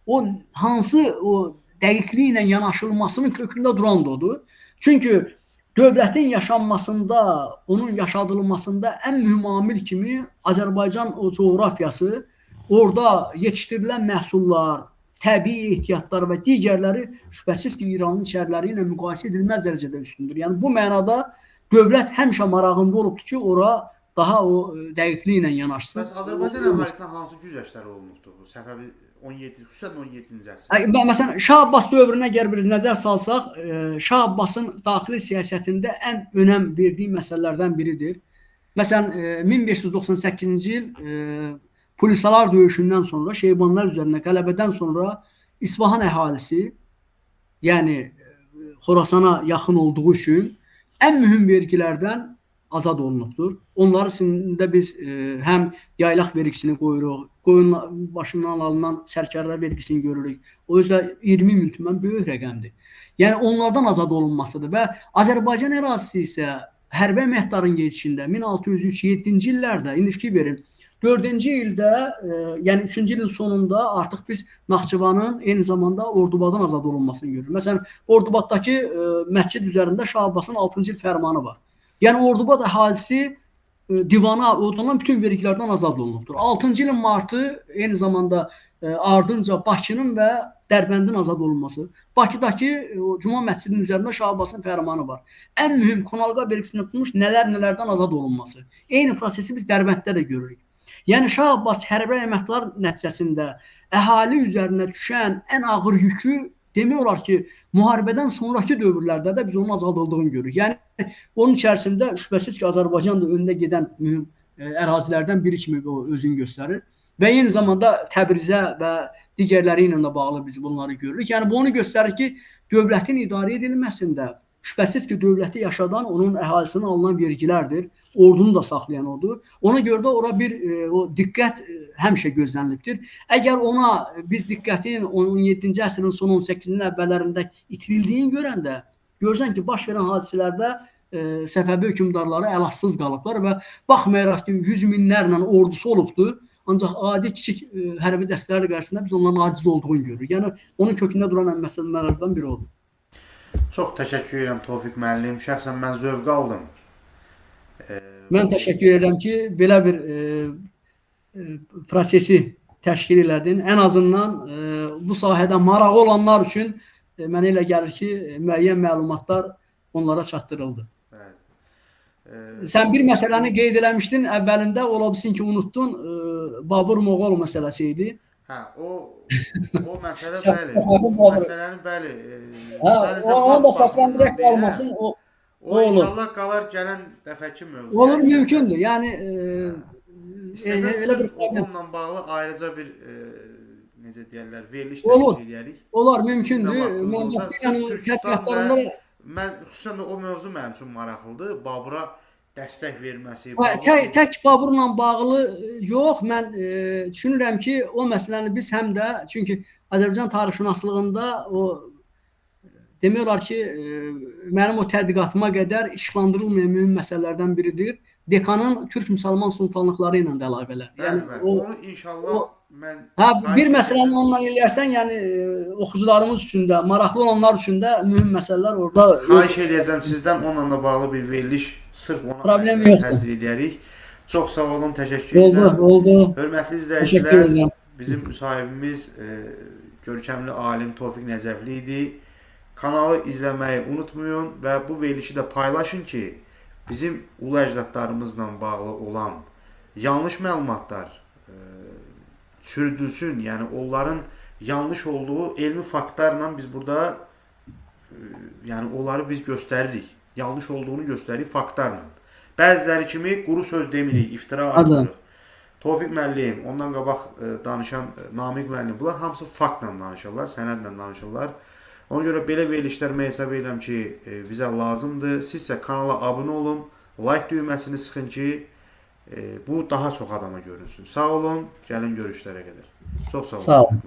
o hansı o dəqiqliklə yanaşılmasının kökündə duran da odur. Çünki dövlətin yaşanmasında, onun yaşadılmasında ən mühüm amil kimi Azərbaycan o coğrafiyası, orada yetişdirilən məhsullar, təbii ehtiyatlar və digərləri şübhəsiz ki, İranın şəhərləri ilə müqayisə edilməz dərəcədə üstündür. Yəni bu mənada dövlət həmişə marağında olubdur ki, ora daha o dəqiqliklə yanaşsın. Bəs Azərbaycan əhalisinə hansı güzəştlər olunubdur bu Səfəvi 17, xüsusən 17-ci əsrdə? Məsələn, Şah Abbas dövrünə əgər bir nəzər salsaq, Şah Abbasın daxili siyasətində ən önəm verdiyi məsələlərdən biridir. Məsələn, 1598-ci il Polisalar döyüşündən sonra, Şeybanlar üzərinə qələbədən sonra İsfahan əhalisi, yəni Xorasana yaxın olduğu üçün ən mühüm vergilərdən azad olunubdur. Onlar içində biz həm yaylaq vergisini qoyuruq, qoyun başından alınan sərkərdə vergisini görürük. O yüzden 20 min tümən böyük rəqəmdir. Yəni onlardan azad olunmasıdır və Azərbaycan ərazisi isə hərbi əməkdarın geçişində 1607-ci illərdə, indiki verin, 4-cü ildə, yəni 3-cü ilin sonunda artıq biz Naxçıvanın eyni zamanda Ordubadan azad olunmasını görürük. Məsələn, Ordubaddakı məscid üzərində Şah Abbasın 6-cı il fərmanı var. Yəni Ordubad əhalisi divana ödənilen bütün vergilərdən azad olunubdur. 6-cı ilin martı eyni zamanda ardınca Bakının və Dərbəndin azad olunması. Bakıdakı Cuma məscidinin üzərində Şah Abbasın fərmanı var. Ən mühüm konalqa vergisini tutmuş nələrdən azad olunması. Eyni prosesi biz Dərbənddə də görürük. Yəni Şah Abbas hərbi əməkdaşlar nəticəsində əhali üzərinə düşən ən ağır yükü demək olar ki, müharibədən sonraki dövrlərdə də biz onun azaldıldığını görürük. Yəni onun içərisində şübhəsiz ki, Azərbaycan da önündə gedən mühüm ərazilərdən biri kimi özünü göstərir. Və eyni zamanda Təbrizə və digərləri ilə də bağlı biz bunları görürük. Yəni bu onu göstərir ki, dövlətin idarə edilməsində şübhəsiz ki, dövləti yaşadan onun əhalisinin alınan vergilərdir. Ordunu da saxlayan odur. Ona görə də ora bir o diqqət həmişə gözlənilibdir. Əgər ona biz diqqətin 17-ci əsrin son 18-ci əvvəllərində itirildiyini görəndə, görürsən ki, baş verən hadisələrdə Səfəvi hökmdarları əlacsız qalıblar və baxmayaraq ki, 100 minlərlə ordusu olubdur, ancaq adi kiçik hərbi dəstələr qarşısında biz onların aciz olduğunu görürük. Yəni onun kökündə duran məsələlərdən biri odur. Çox təşəkkür edirəm Tofiq müəllim. Şəxsən mən zövq aldım. Mən təşəkkür edirəm ki, belə bir prosesi təşkil elədin. Ən azından bu sahədə marağı olanlar üçün mənə elə gəlir ki, müəyyən məlumatlar onlara çatdırıldı. Sən bir məsələni qeyd eləmişdin, əvvəlində ola bilsin ki, unuttun, Babur Moğol məsələsi idi. Hə, o məsələ bəli. O məsələnin bəli. Onu da səsləndirək qalmasın. O inşallah qalar gələn dəfəki mövzu. Olur, mümkündür. Yəni elə bir onunla bağlı ayrıca bir necə deyirlər, veriliş təşkil edərik. Olar, mümkündür. Mən xüsusən o mövzu mənim üçün maraqlıdır. Babura dəstək verməsi. Tək Baburla bağlı yox. Mən düşünürəm ki, o məsələni biz həm də, çünki Azərbaycan tarixşünaslığında o demək olar ki, mənim o tədqiqatıma qədər işıqlandırılmayan mühüm məsələlərdən biridir. Dekanın Türk-Müsəlman sultanlıqları ilə də əlaqələr. Yəni onu inşallah mən bir məsələni onunla eləyərsən, yəni oxucularımız üçün də, maraqlı olanlar üçün də mühüm məsələlər orada. Xahiş edəcəm sizdən onunla da bağlı bir veriliş sırf ona həsr edərik. Çox sağ olun, təşəkkür edirəm. Oldu. Hörmətli izləyicilər, bizim müsahibimiz görkəmli alim Tofiq Nəcəfli idi. Kanalı izləməyi unutmayın və bu verilişi də paylaşın ki, bizim ulu əcdadlarımızla bağlı olan yanlış məlumatlar sürdülsün. Yəni onların yanlış olduğu elmi faktlarla biz burada yəni onları biz göstəririk. Yanlış olduğunu göstəririk faktlarla. Bəziləri kimi quru söz demirik, iftira atırıq. Tofiq müəllim, ondan qabaq danışan Namiq müəllim, bunlar hamısı faktla danışırlar, sənədlə danışırlar. Ona görə belə verilişlər mən hesab edirəm ki, bizə lazımdır. Siz isə kanala abunə olun, like düyməsini sıxın ki, bu daha çox adama görünsün. Sağ olun, gəlin görüşlərə qədər. Çox sağ olun.